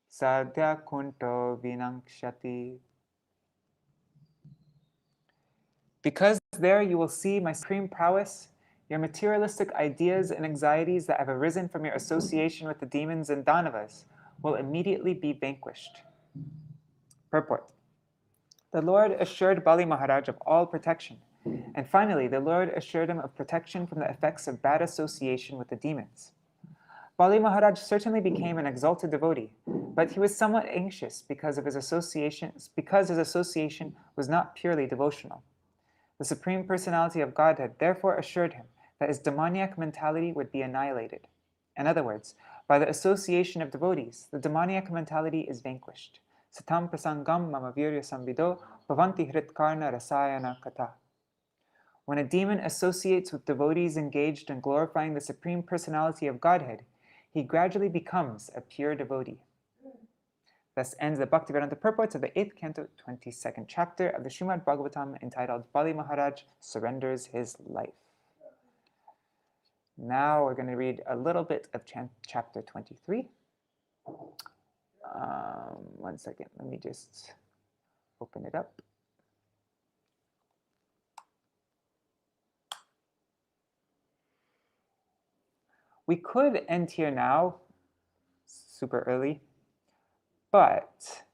sadhya kunto vinangshati. Because there you will see my supreme prowess, your materialistic ideas and anxieties that have arisen from your association with the demons and Danavas will immediately be vanquished. Purport. The Lord assured Bali Mahārāja of all protection, and finally the Lord assured him of protection from the effects of bad association with the demons. Bali Mahārāja certainly became an exalted devotee, but he was somewhat anxious because his association was not purely devotional. The Supreme Personality of Godhead therefore assured him that his demoniac mentality would be annihilated. In other words, by the association of devotees, the demoniac mentality is vanquished. Satam prasangam mama virya samvido bhavanti hritkarna rasayana kata. When a demon associates with devotees engaged in glorifying the Supreme Personality of Godhead, he gradually becomes a pure devotee. Thus ends the Bhaktivedanta purports of the 8th canto, 22nd chapter of the Śrīmad-Bhāgavatam entitled Bali Mahārāja Surrenders His Life. Now we're going to read a little bit of chapter 23. One second, let me just open it up. We could end here now, super early, but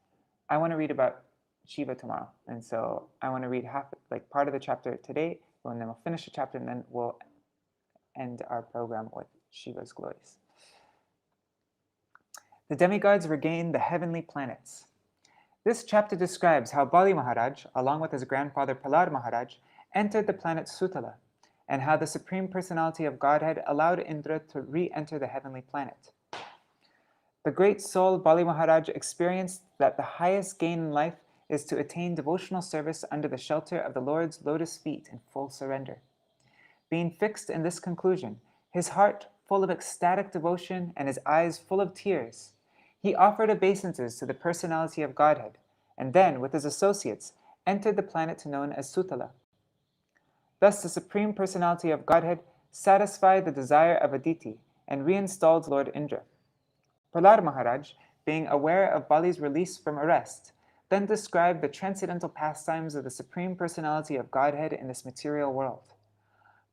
I want to read about Shiva tomorrow. And so I want to read part of the chapter today, and then we'll finish the chapter, and then we'll end our program with Shiva's glories. The demigods regained the heavenly planets. This chapter describes how Bali Mahārāja, along with his grandfather Prahlada Mahārāja, entered the planet Sutala, and how the Supreme Personality of Godhead allowed Indra to re-enter the heavenly planet. The great soul Bali Mahārāja experienced that the highest gain in life is to attain devotional service under the shelter of the Lord's lotus feet in full surrender. Being fixed in this conclusion, his heart full of ecstatic devotion and his eyes full of tears, he offered obeisances to the Personality of Godhead, and then, with his associates, entered the planet known as Sutala. Thus the Supreme Personality of Godhead satisfied the desire of Aditi and reinstalled Lord Indra. Prahlada Mahārāja, being aware of Bali's release from arrest, then described the transcendental pastimes of the Supreme Personality of Godhead in this material world.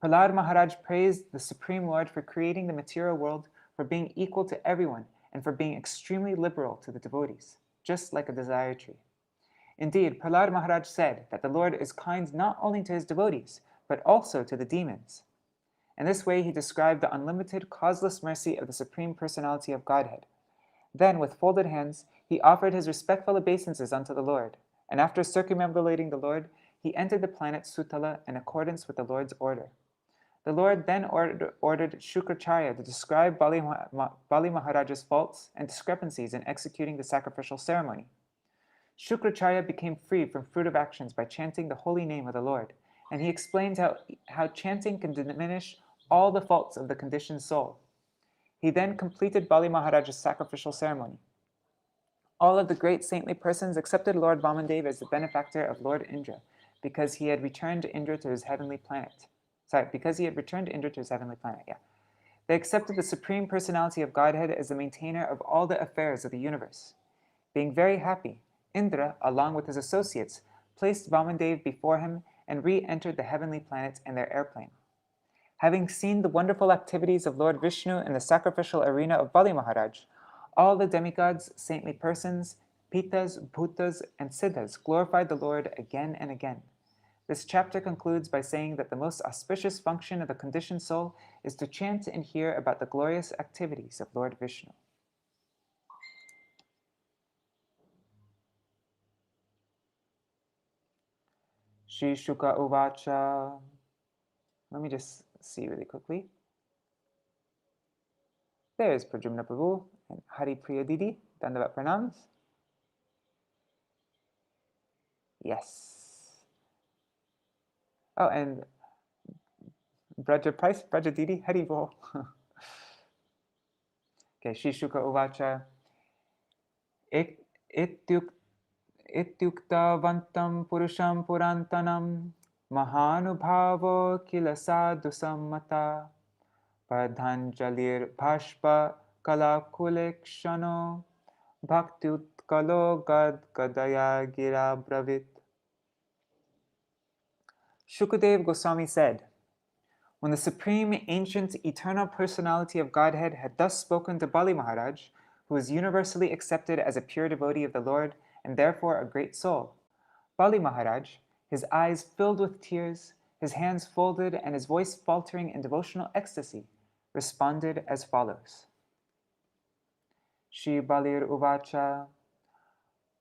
Prahlada Mahārāja praised the Supreme Lord for creating the material world, for being equal to everyone, and for being extremely liberal to the devotees, just like a desire tree. Indeed, Prahlada Mahārāja said that the Lord is kind not only to his devotees, but also to the demons. In this way, he described the unlimited, causeless mercy of the Supreme Personality of Godhead. Then, with folded hands, he offered his respectful obeisances unto the Lord, and after circumambulating the Lord, he entered the planet Sutala in accordance with the Lord's order. The Lord then ordered Śukrācārya to describe Bali Mahāraja's faults and discrepancies in executing the sacrificial ceremony. Śukrācārya became free from fruitive actions by chanting the holy name of the Lord, and he explains how chanting can diminish all the faults of the conditioned soul. He then completed Bali Mahāraja's sacrificial ceremony. All of the great saintly persons accepted Lord Vāmanadeva as the benefactor of Lord Indra, because he had returned Indra to his heavenly planet. They accepted the Supreme Personality of Godhead as the maintainer of all the affairs of the universe. Being very happy, Indra, along with his associates, placed Vāmanadeva before him and re-entered the heavenly planets in their airplane. Having seen the wonderful activities of Lord Vishnu in the sacrificial arena of Bali Mahārāja, all the demigods, saintly persons, pitas, bhutas, and siddhas glorified the Lord again and again. This chapter concludes by saying that the most auspicious function of the conditioned soul is to chant and hear about the glorious activities of Lord Vishnu. Shri Shuka Uvacha. Let me just see really quickly. There's Pradyumna Prabhu and Hari Priya Didi. Dandavat Pranams. Yes. Oh, and Braja Price, Braja Didi, Hari Bol. Okay, Shri Shuka Uvacha. Ityuktavantam Purusham Purantanam Mahanubhavo Kila Sadhu Sammata Pradhanjalir Bhashpa Kalakulekshano Bhaktyutkalo Gad Gadaya Gira Bravit. Shukadeva Goswami said, when the Supreme, Ancient, Eternal Personality of Godhead had thus spoken to Bali Mahārāja, who was universally accepted as a pure devotee of the Lord and therefore a great soul, Bali Mahārāja, his eyes filled with tears, his hands folded, and his voice faltering in devotional ecstasy, responded as follows. Shri Balir Uvacha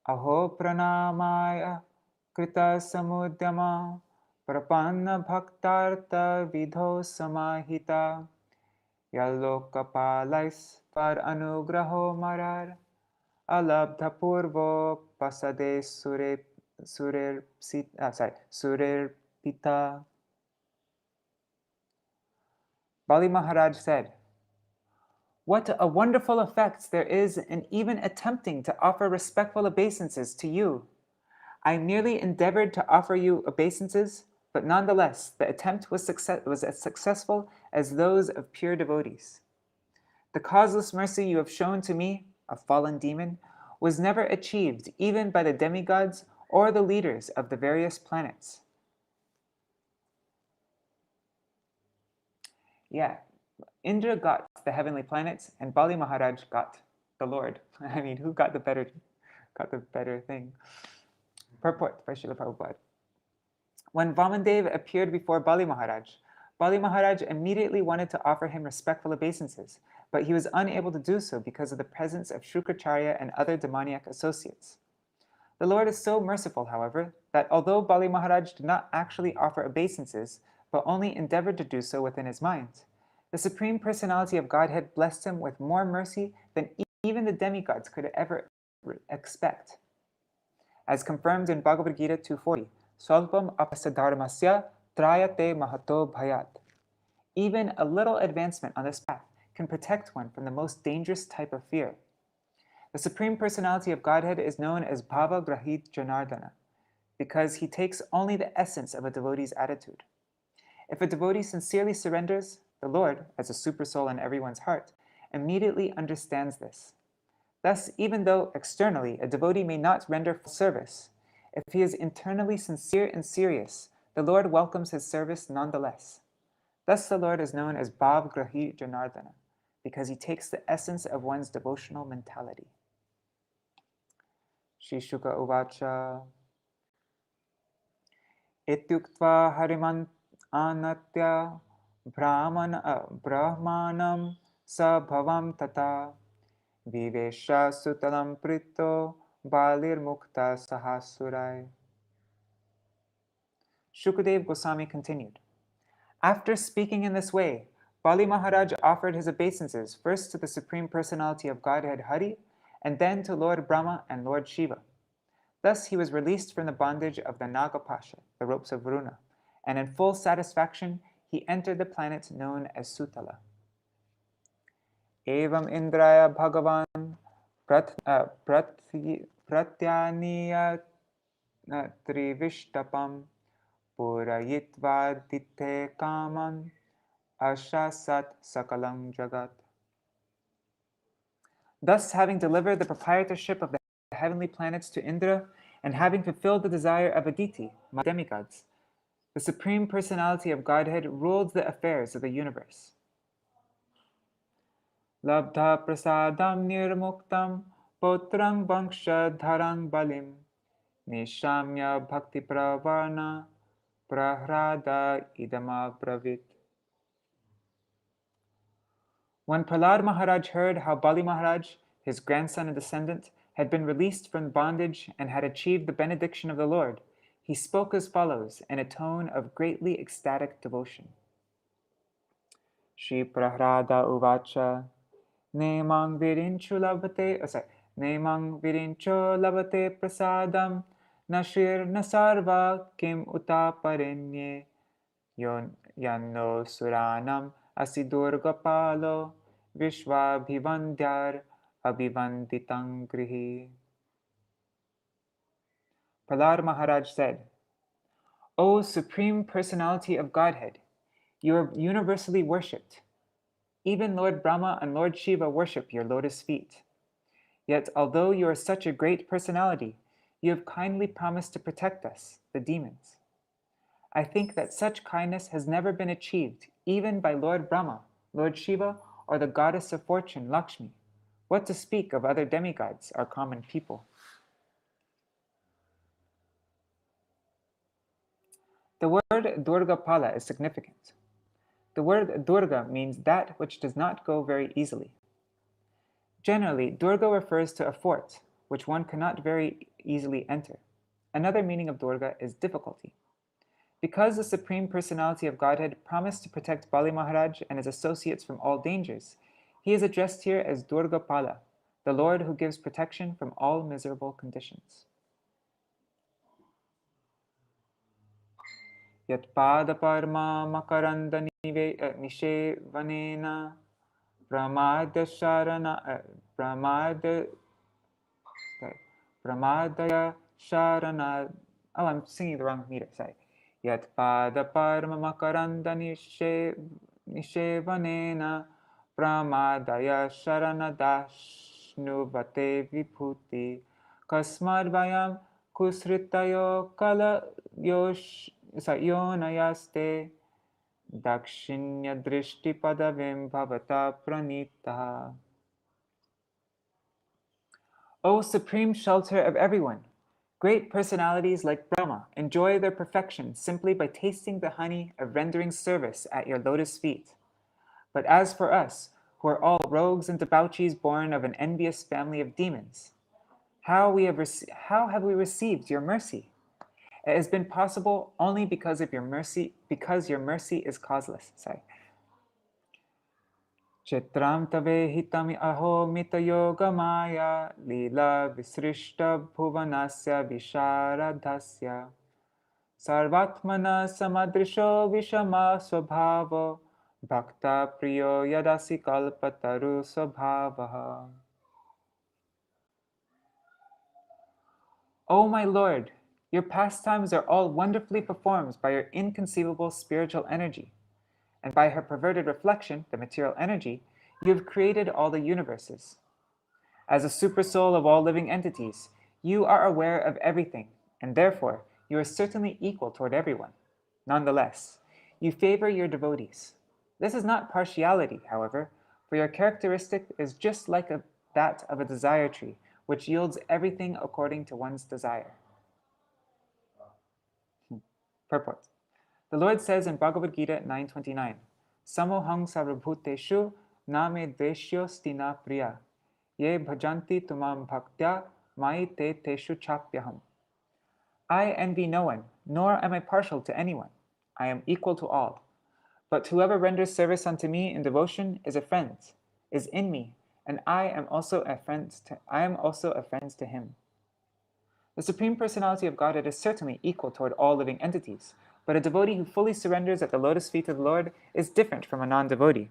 Aho Pranamaya Krita Samudyama Prapanna Bhaktartha Vidho Samahita Yalokapalais Par Anugraho Marar Alabdha Purvo Pasade Surer Pita. Bali Mahārāja said, what a wonderful effect there is in even attempting to offer respectful obeisances to you. I merely endeavored to offer you obeisances, but nonetheless, the attempt was as successful as those of pure devotees. The causeless mercy you have shown to me, a fallen demon, was never achieved even by the demigods or the leaders of the various planets. Yeah, Indra got the heavenly planets, and Bali Mahārāja got the Lord. I mean, who got the better thing? Purport by Srila Prabhupada. When Vāmanadeva appeared before Bali Mahārāja immediately wanted to offer him respectful obeisances, but he was unable to do so because of the presence of Śukrācārya and other demoniac associates. The Lord is so merciful, however, that although Bali Mahārāja did not actually offer obeisances, but only endeavored to do so within his mind, the Supreme Personality of Godhead blessed him with more mercy than even the demigods could ever expect. As confirmed in Bhagavad Gita 240, Swalpam apasadharmasya trayate mahato bhayat. Even a little advancement on this path can protect one from the most dangerous type of fear. The Supreme Personality of Godhead is known as Bhava Grahit Janardana, because he takes only the essence of a devotee's attitude. If a devotee sincerely surrenders, the Lord, as a supersoul in everyone's heart, immediately understands this. Thus, even though externally a devotee may not render full service, if he is internally sincere and serious, the Lord welcomes his service nonetheless. Thus the Lord is known as Bhav Grahi Janardana, because he takes the essence of one's devotional mentality. Shri Shuka Uvacha Ityuktva Hariman Anatya Brahmanam Sa Bhavam Tata Vivesha Sutalam Prito Balir Mukta Sahasurai. Shukadeva Goswami continued. After speaking in this way, Bali Mahārāja offered his obeisances first to the Supreme Personality of Godhead Hari, and then to Lord Brahma and Lord Shiva. Thus he was released from the bondage of the Nagapasha, the ropes of Varuna, and in full satisfaction he entered the planet known as Sutala. Evam Indraya Bhagavan Pratyaniya Trivishtapam Purayitva Dite Kaman Ashasat Sakalam Jagat. Thus, having delivered the proprietorship of the heavenly planets to Indra, and having fulfilled the desire of Aditi, my demigods, the Supreme Personality of Godhead ruled the affairs of the universe. Labdha prasadam nirmuktam potrang vanksha dharang balim nishamya bhakti pravarna prahlada idama bravit. When Prahlad Maharaj heard how Bali Maharaj, his grandson and descendant, had been released from bondage and had achieved the benediction of the Lord, he spoke as follows in a tone of greatly ecstatic devotion. Shri Prahlada Uvacha Nemang Virinchu Labhate Prasadam Nashir Nasarva Kim Uta Parenye Yanno Suranam Asidurgapalo Vishwabhivandyar Abhivanditang Grihi. Prahlad Maharaj said, O Supreme Personality of Godhead, you are universally worshipped. Even Lord Brahma and Lord Shiva worship your lotus feet. Yet, although you are such a great personality, you have kindly promised to protect us, the demons. I think that such kindness has never been achieved, even by Lord Brahma, Lord Shiva, or the goddess of fortune, Lakshmi. What to speak of other demigods, our common people? The word Durgapala is significant. The word Durga means that which does not go very easily. Generally, Durga refers to a fort, which one cannot very easily enter. Another meaning of Durga is difficulty. Because the Supreme Personality of Godhead promised to protect Bali Maharaj and his associates from all dangers, he is addressed here as Durgapala, the Lord who gives protection from all miserable conditions. Yat pada parma makaranda nishevanena pramadaya sharana. Oh, I'm singing the wrong meter, sorry. Yat pada parma makaranda nishevanena pramadaya sharana dashnuvate vibhuti kasmadvayam kusritayo kala yonayaste dakshinya drishti padavim bhavata pranita. O Supreme Shelter of everyone, great personalities like Brahma enjoy their perfection simply by tasting the honey of rendering service at your lotus feet. But as for us, who are all rogues and debauchees born of an envious family of demons, how have we received your mercy? It has been possible only because your mercy is causeless. Chitram tave hitami aho mita yoga maya lila visrishta bhuvanasya visharadhasya sarvatmana samadrisho vishama swabhavo bhakta priyo yadasi kalpataru swabhavaha. O my Lord, your pastimes are all wonderfully performed by your inconceivable spiritual energy, and by her perverted reflection, the material energy, you have created all the universes. As a supersoul of all living entities, you are aware of everything, and therefore you are certainly equal toward everyone. Nonetheless, you favor your devotees. This is not partiality, however, for your characteristic is just like that of a desire tree, which yields everything according to one's desire. Purport. The Lord says in Bhagavad Gita 9:29, Samohang sarvabhuteshu name dveshyo stina priya Ye bhajanti tumam bhaktya mai te teshu chapyaham. I envy no one, nor am I partial to anyone. I am equal to all. But whoever renders service unto me in devotion is a friend, is in me, and I am also a friend to him. The Supreme Personality of Godhead is certainly equal toward all living entities, but a devotee who fully surrenders at the lotus feet of the Lord is different from a non-devotee.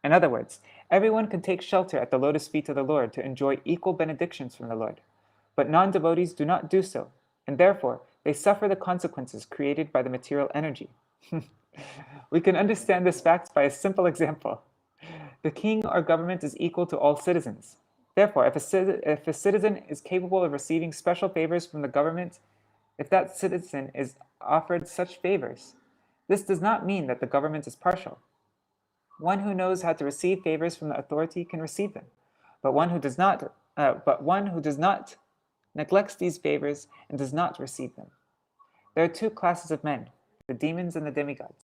In other words, everyone can take shelter at the lotus feet of the Lord to enjoy equal benedictions from the Lord, but non-devotees do not do so, and therefore they suffer the consequences created by the material energy. We can understand this fact by a simple example. The king or government is equal to all citizens. Therefore, if a citizen is capable of receiving special favors from the government, if that citizen is offered such favors, this does not mean that the government is partial. One who knows how to receive favors from the authority can receive them, but one who does not neglects these favors and does not receive them. There are two classes of men, the demons and the demigods.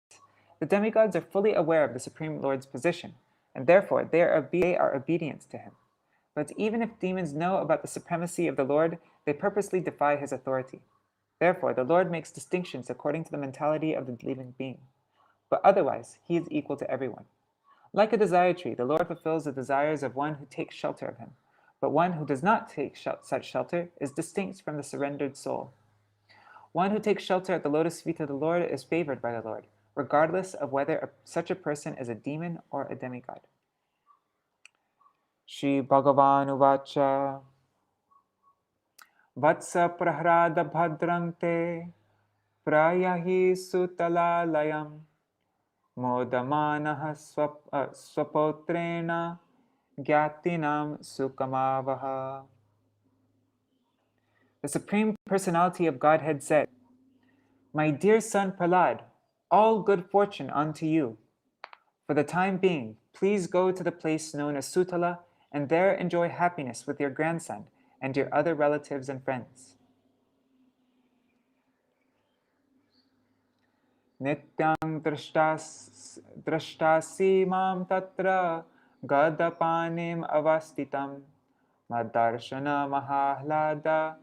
The demigods are fully aware of the Supreme Lord's position, and therefore they are obedient to him. But even if demons know about the supremacy of the Lord, they purposely defy his authority. Therefore, the Lord makes distinctions according to the mentality of the living being. But otherwise, he is equal to everyone. Like a desire tree, the Lord fulfills the desires of one who takes shelter of him. But one who does not take such shelter is distinct from the surrendered soul. One who takes shelter at the lotus feet of the Lord is favored by the Lord, regardless of whether such a person is a demon or a demigod. Shri Bhagavan Uvacha Vatsa prahlada bhadrangte prayahi Sutala layam modamanaha swapotrena gyatinam sukamavaha. The Supreme Personality of Godhead said, "My dear son Prahlad, all good fortune unto you. For the time being, please go to the place known as Sutala and there enjoy happiness with your grandson and your other relatives and friends." Nityang drashtasi mam tatra gadapanim avastitam madarshana mahahlada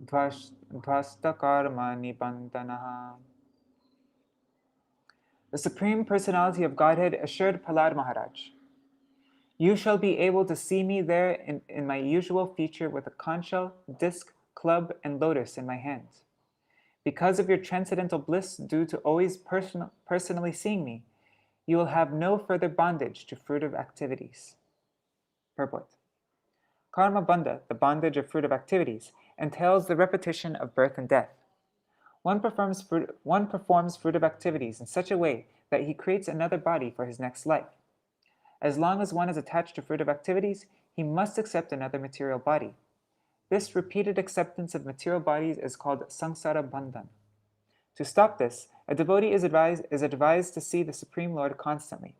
dhvastakarma nibandanaha. The Supreme Personality of Godhead assured Prahlad Maharaj, "You shall be able to see me there in my usual feature with a conch shell, disc, club, and lotus in my hands. Because of your transcendental bliss due to always personally seeing me, you will have no further bondage to fruitive activities." Purport. Karma bandha, the bondage of fruitive activities, entails the repetition of birth and death. One performs fruitive activities in such a way that he creates another body for his next life. As long as one is attached to fruitive activities, he must accept another material body. This repeated acceptance of material bodies is called samsara bandhan. To stop this, a devotee is advised to see the Supreme Lord constantly.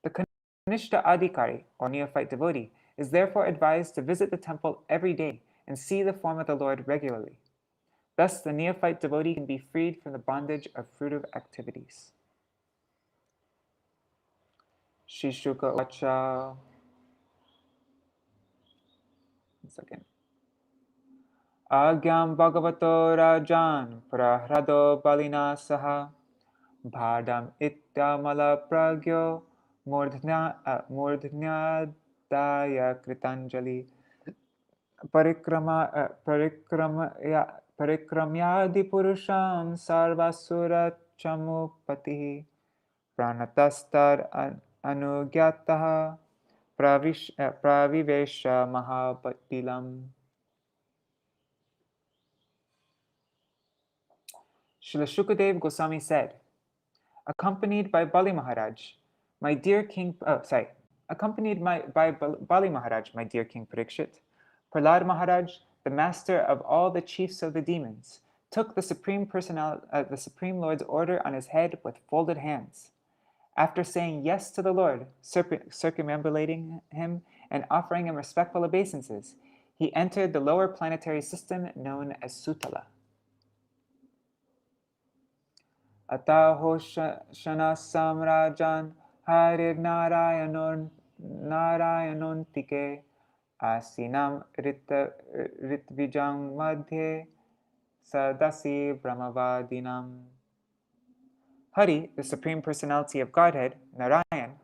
The Kanishta Adhikari, or neophyte devotee, is therefore advised to visit the temple every day and see the form of the Lord regularly. Thus, the neophyte devotee can be freed from the bondage of fruitive activities. Shri Shuka Uvacha. Agyam Bhagavato Rajan Prahlado Balina Saha Bhadam Ityamala Pragyo Murdhnyadaya Kritanjali Parikramyadi Purusham Sarvasura Chamupati Pranatastar Anugyataha Pravivesha Mahabatilam. Srila Shukadeva Goswami said, accompanied by Bali Mahārāja, my dear King Parikshit, Prahlad Maharaj, the master of all the chiefs of the demons, took the Supreme Lord's order on his head with folded hands. After saying yes to the Lord, circumambulating him, and offering him respectful obeisances, he entered the lower planetary system known as Sutala. Ataho Shana Samrajan Harir Narayanontike asinam ritvijang madhye sadasi brahmavadinam. Hari, the Supreme Personality of Godhead, Narayan,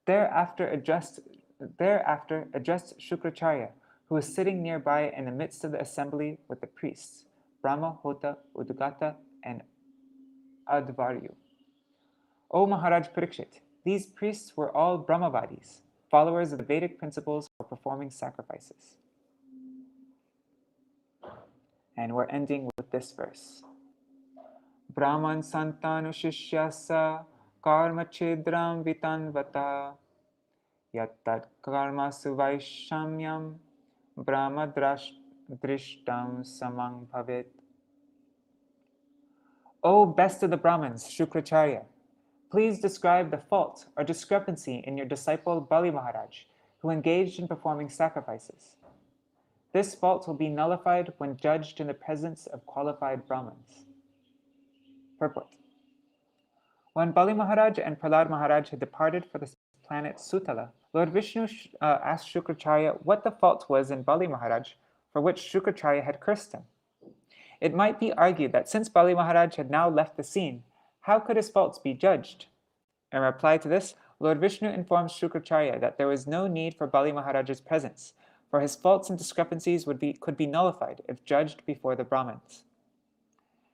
thereafter addressed Śukrācārya, who was sitting nearby in the midst of the assembly with the priests, Brahma, Hota, Udgata, and Advaryu. O Maharaj Parikshit, these priests were all Brahmavadis, followers of the Vedic principles for performing sacrifices. And we're ending with this verse. Brahman santanu shishyasa karma chidram vitanvata yattat karma suvaishamyam brahma drishtam samang bhavit. O best of the Brahmins, Śukrācārya, please describe the fault or discrepancy in your disciple Bali Mahārāja, who engaged in performing sacrifices. This fault will be nullified when judged in the presence of qualified Brahmins. Purport. When Bali Mahārāja and Prahlada Mahārāja had departed for the planet Sutala, Lord Vishnu asked Śukrācārya what the fault was in Bali Mahārāja for which Śukrācārya had cursed him. It might be argued that since Bali Mahārāja had now left the scene, how could his faults be judged? In reply to this, Lord Vishnu informs Śukrācārya that there was no need for Bali Mahārāja's presence, for his faults and discrepancies could be nullified if judged before the Brahmins.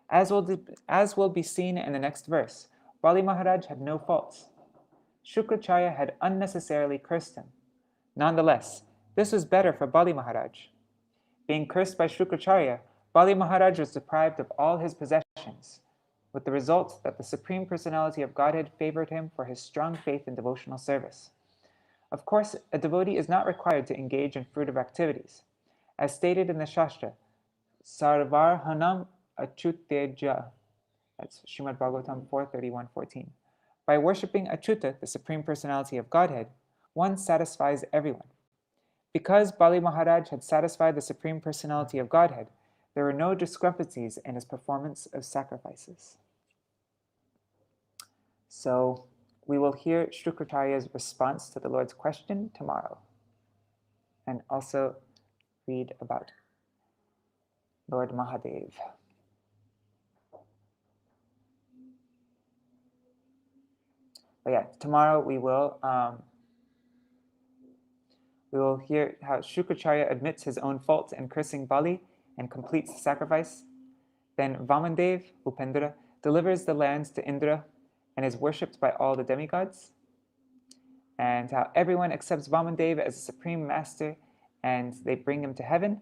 As will be seen in the next verse, Bali Mahārāja had no faults. Śukrācārya had unnecessarily cursed him. Nonetheless, this was better for Bali Mahārāja. Being cursed by Śukrācārya, Bali Mahārāja was deprived of all his possessions, with the result that the Supreme Personality of Godhead favored him for his strong faith and devotional service. Of course, a devotee is not required to engage in fruitive activities. As stated in the Shastra, Sarvarhanam Achyuteja, that's Śrīmad-Bhāgavatam 4:31-14. By worshipping Achyuta, the Supreme Personality of Godhead, one satisfies everyone. Because Bali Mahārāja had satisfied the Supreme Personality of Godhead, there were no discrepancies in his performance of sacrifices. So, we will hear Śukrācārya's response to the Lord's question tomorrow, and also read about Lord Mahādeva. But yeah, tomorrow we will hear how Śukrācārya admits his own faults in cursing Bali and completes the sacrifice. Then Vāmanadeva, Upendra, delivers the lands to Indra and is worshipped by all the demigods. And how everyone accepts Vāmanadeva as a supreme master and they bring him to heaven.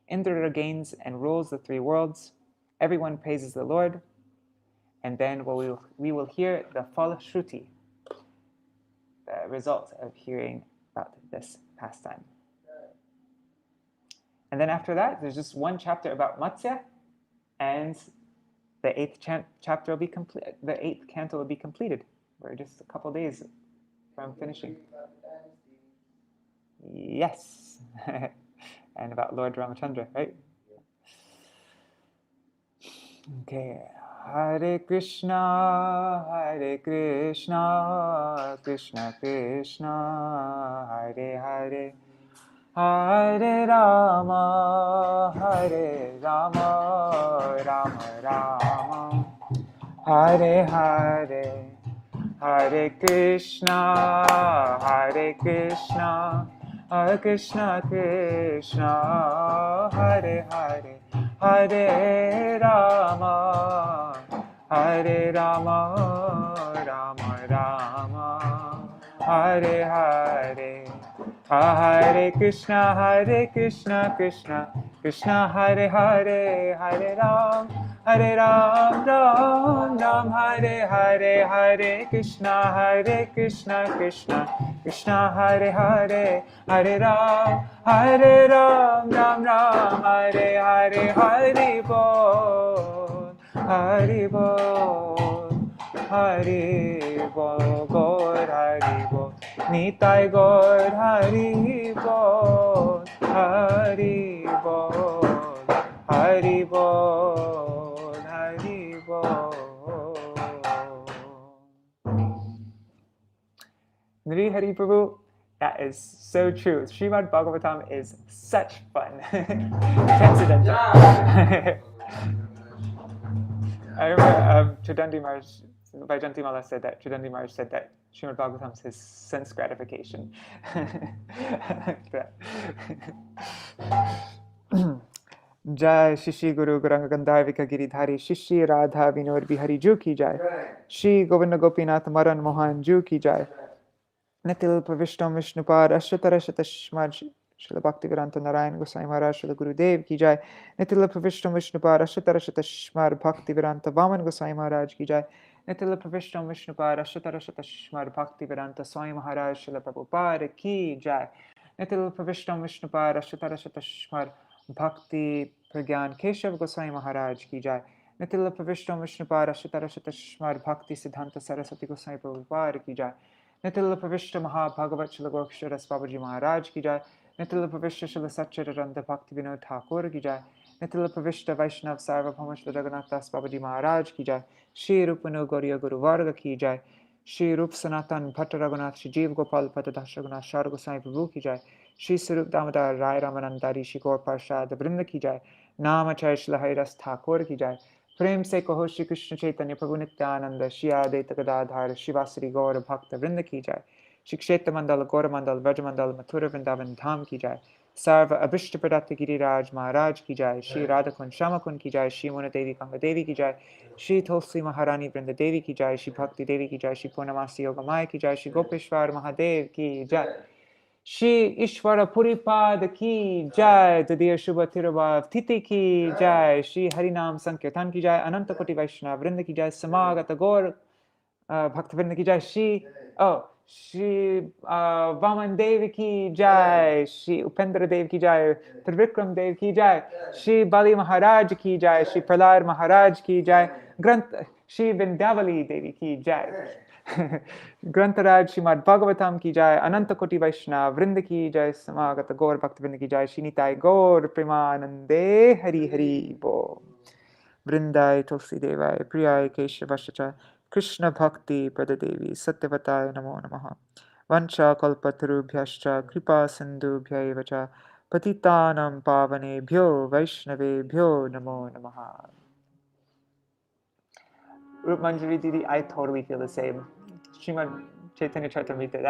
Indra regains and rules the three worlds. Everyone praises the Lord. And then we will hear the Falashruti, the result of hearing about this pastime. And then after that, there's just one chapter about Matsya, and the eighth chapter will be complete. The eighth canto will be completed. We're just a couple days from finishing. Yes, and about Lord Ramachandra, right? Okay. Hare Krishna, Krishna Krishna, Hare Hare, Hare Rama, Rama Rama, Hare Hare, Hare Krishna, Krishna Krishna, Hare Hare, Hare Rama, Rama Rama, Hare Hare, Hare Krishna, Krishna Krishna, Hare Hare, Hare Ram, Ram Ram, Hare Hare, Hare Krishna, Krishna Krishna, Hare Hare, Hare Ram, Ram Ram, Hare Hare, Hari Bol, Hari Bol, Hari Bol, Gaur Hari Bol, Nitai Gaur Hari Bol, Hari Bol, Hari Bol, Hari Bol. Nri Hari Prabhu, That is so true. Śrīmad-Bhāgavatam is such fun. Transcendental. I remember Chidandi Maharaj, Vajanti Mala said that, Chidandi Maharaj said that Śrīmad-Bhāgavatam is his sense gratification. Jai Shishi Guru Gauranga Gandharvika Giridhari Shishi Radha Vinod Bihari Ju ki jai. Shri Govinda Gopinath Maran Mohan Ju ki jai. Nitil Pravishtam Vishnupad Ashtatara Shatashmad Srila Bhaktivedanta Narayan Gosai Maharaj Srila Gurudev ki jai. Nitil Pravishtam Vishnupad Ashtatara Shatashmad Bhaktivedanta Vaman Gosai Maharaj ki jai. Nitil Pravishtam Vishnupad Ashtatara Shatashmad Bhaktivedanta Swami Maharaj Srila Prabhupada ki jai. Nitil Pravishtam Vishnupad Ashtatara Shatashmad Bhakti Pragyan Keshav Gosai Maharaj ki jai. Nitil Pravishtam Vishnupad Ashtatara Shatashmad Bhakti Siddhanta Saraswati Gosai Prabhupada ki jai. Nitil Pravishta Maha Bhagavat Shila Gokshara Babaji Maharaj ki jai. Nitil Pravishta Shila Satchidananda Bhakti Vinod Thakur ki jai. Nitil Pravishta Vaishnav Sarvabhauma Shila Jagannath Das Babaji Maharaj ki jai. Shri Rupanu Gauriya Guru Varga ki jai. Shri Rup Sanatan Bhatta Raghunath Shri Jeev Gopal Bhatta Das Raghunath Shar Gosai Prabhu ki jai. Shri Sarup Damodar Rai Ramanandari Shri Gaur Parshad Vrinda ki jai. Namachay Shila Haridas Thakur ki jai. प्रेम से कहो श्री कृष्ण चैतन्य प्रभु नित्यानंद श्री आदित्य गदाधर शिवाश्री गौर भक्त वृंद की जाय. श्री क्षेत्र मंडल गौर मंडल व्रज मंडल मथुरा वृंदावन धाम की जाय. सर्व अभिष्ट प्रदत्त गिरिराज महाराज की जाय. श्री राधा कुंड श्यामा कुंड की जाय. श्री मुन देवी गंगा देवी की जाय. श्री तुलसी महारानी वृंद देवी की जाय. श्री भक्ति देवी की जाय. श्री पूर्णमासी योगमाय की जाय. श्री गोपेश्वर महादेव की जाय. Shri Ishvara Puripad ki jai, Tadiya Shubha Tirabhav Titi ki jai, Shri Harinam Sankirtan ki jai, Ananta Koti Vaishnava Vrinda ki jai, Samagata Gaur Bhakta Vrinda ki jai, Shri Vāmanadeva ki jai, Shri Upendra Dev ki jai, Trivikram Dev ki jai, Shri Bali Mahārāja ki jai, Shri Prahlada Maharaj ki jai, Shri Vindhyavali Devi ki jai. Grantaraj Śrīmad-Bhāgavatam ki jai, Ananta Koti Vaishnava Vrinda ki jai, Samagata Gaur Bhakta Vrinda ki jai, Shinitai Gaur Premanande Hari Hari Bo. Vrindai Tulsi Devai Priyai Keshavashacha Krishna Bhakti Pradadevi Satyavataya Namo Namaha. Vancha Kalpatarubhyascha Kripa Sindhubhya Vacha Patitanam Pavanebhyo Vaishnavebhyo Namo Namaha. Rup Manjari Didi, I totally feel the same. Śrīmad Chaitanya Charitamrita,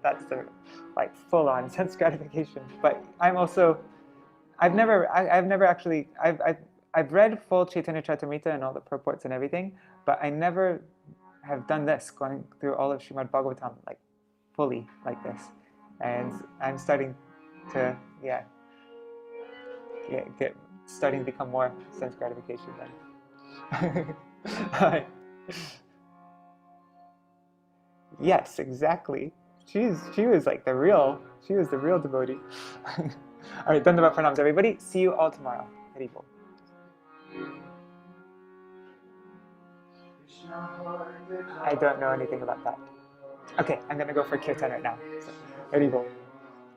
that's the like full-on sense gratification. But I'm also, I've never actually, I've read full Chaitanya Charitamrita and all the purports and everything, but I never have done this, going through all of Śrīmad-Bhāgavatam like fully like this, and I'm starting to starting to become more sense gratification then. Yes, exactly. She was like the real devotee. All right, Dandavat Pranams, everybody. See you all tomorrow. Hari Bol. I don't know anything about that. Okay, I'm gonna go for kirtan right now. So, Hari Bol.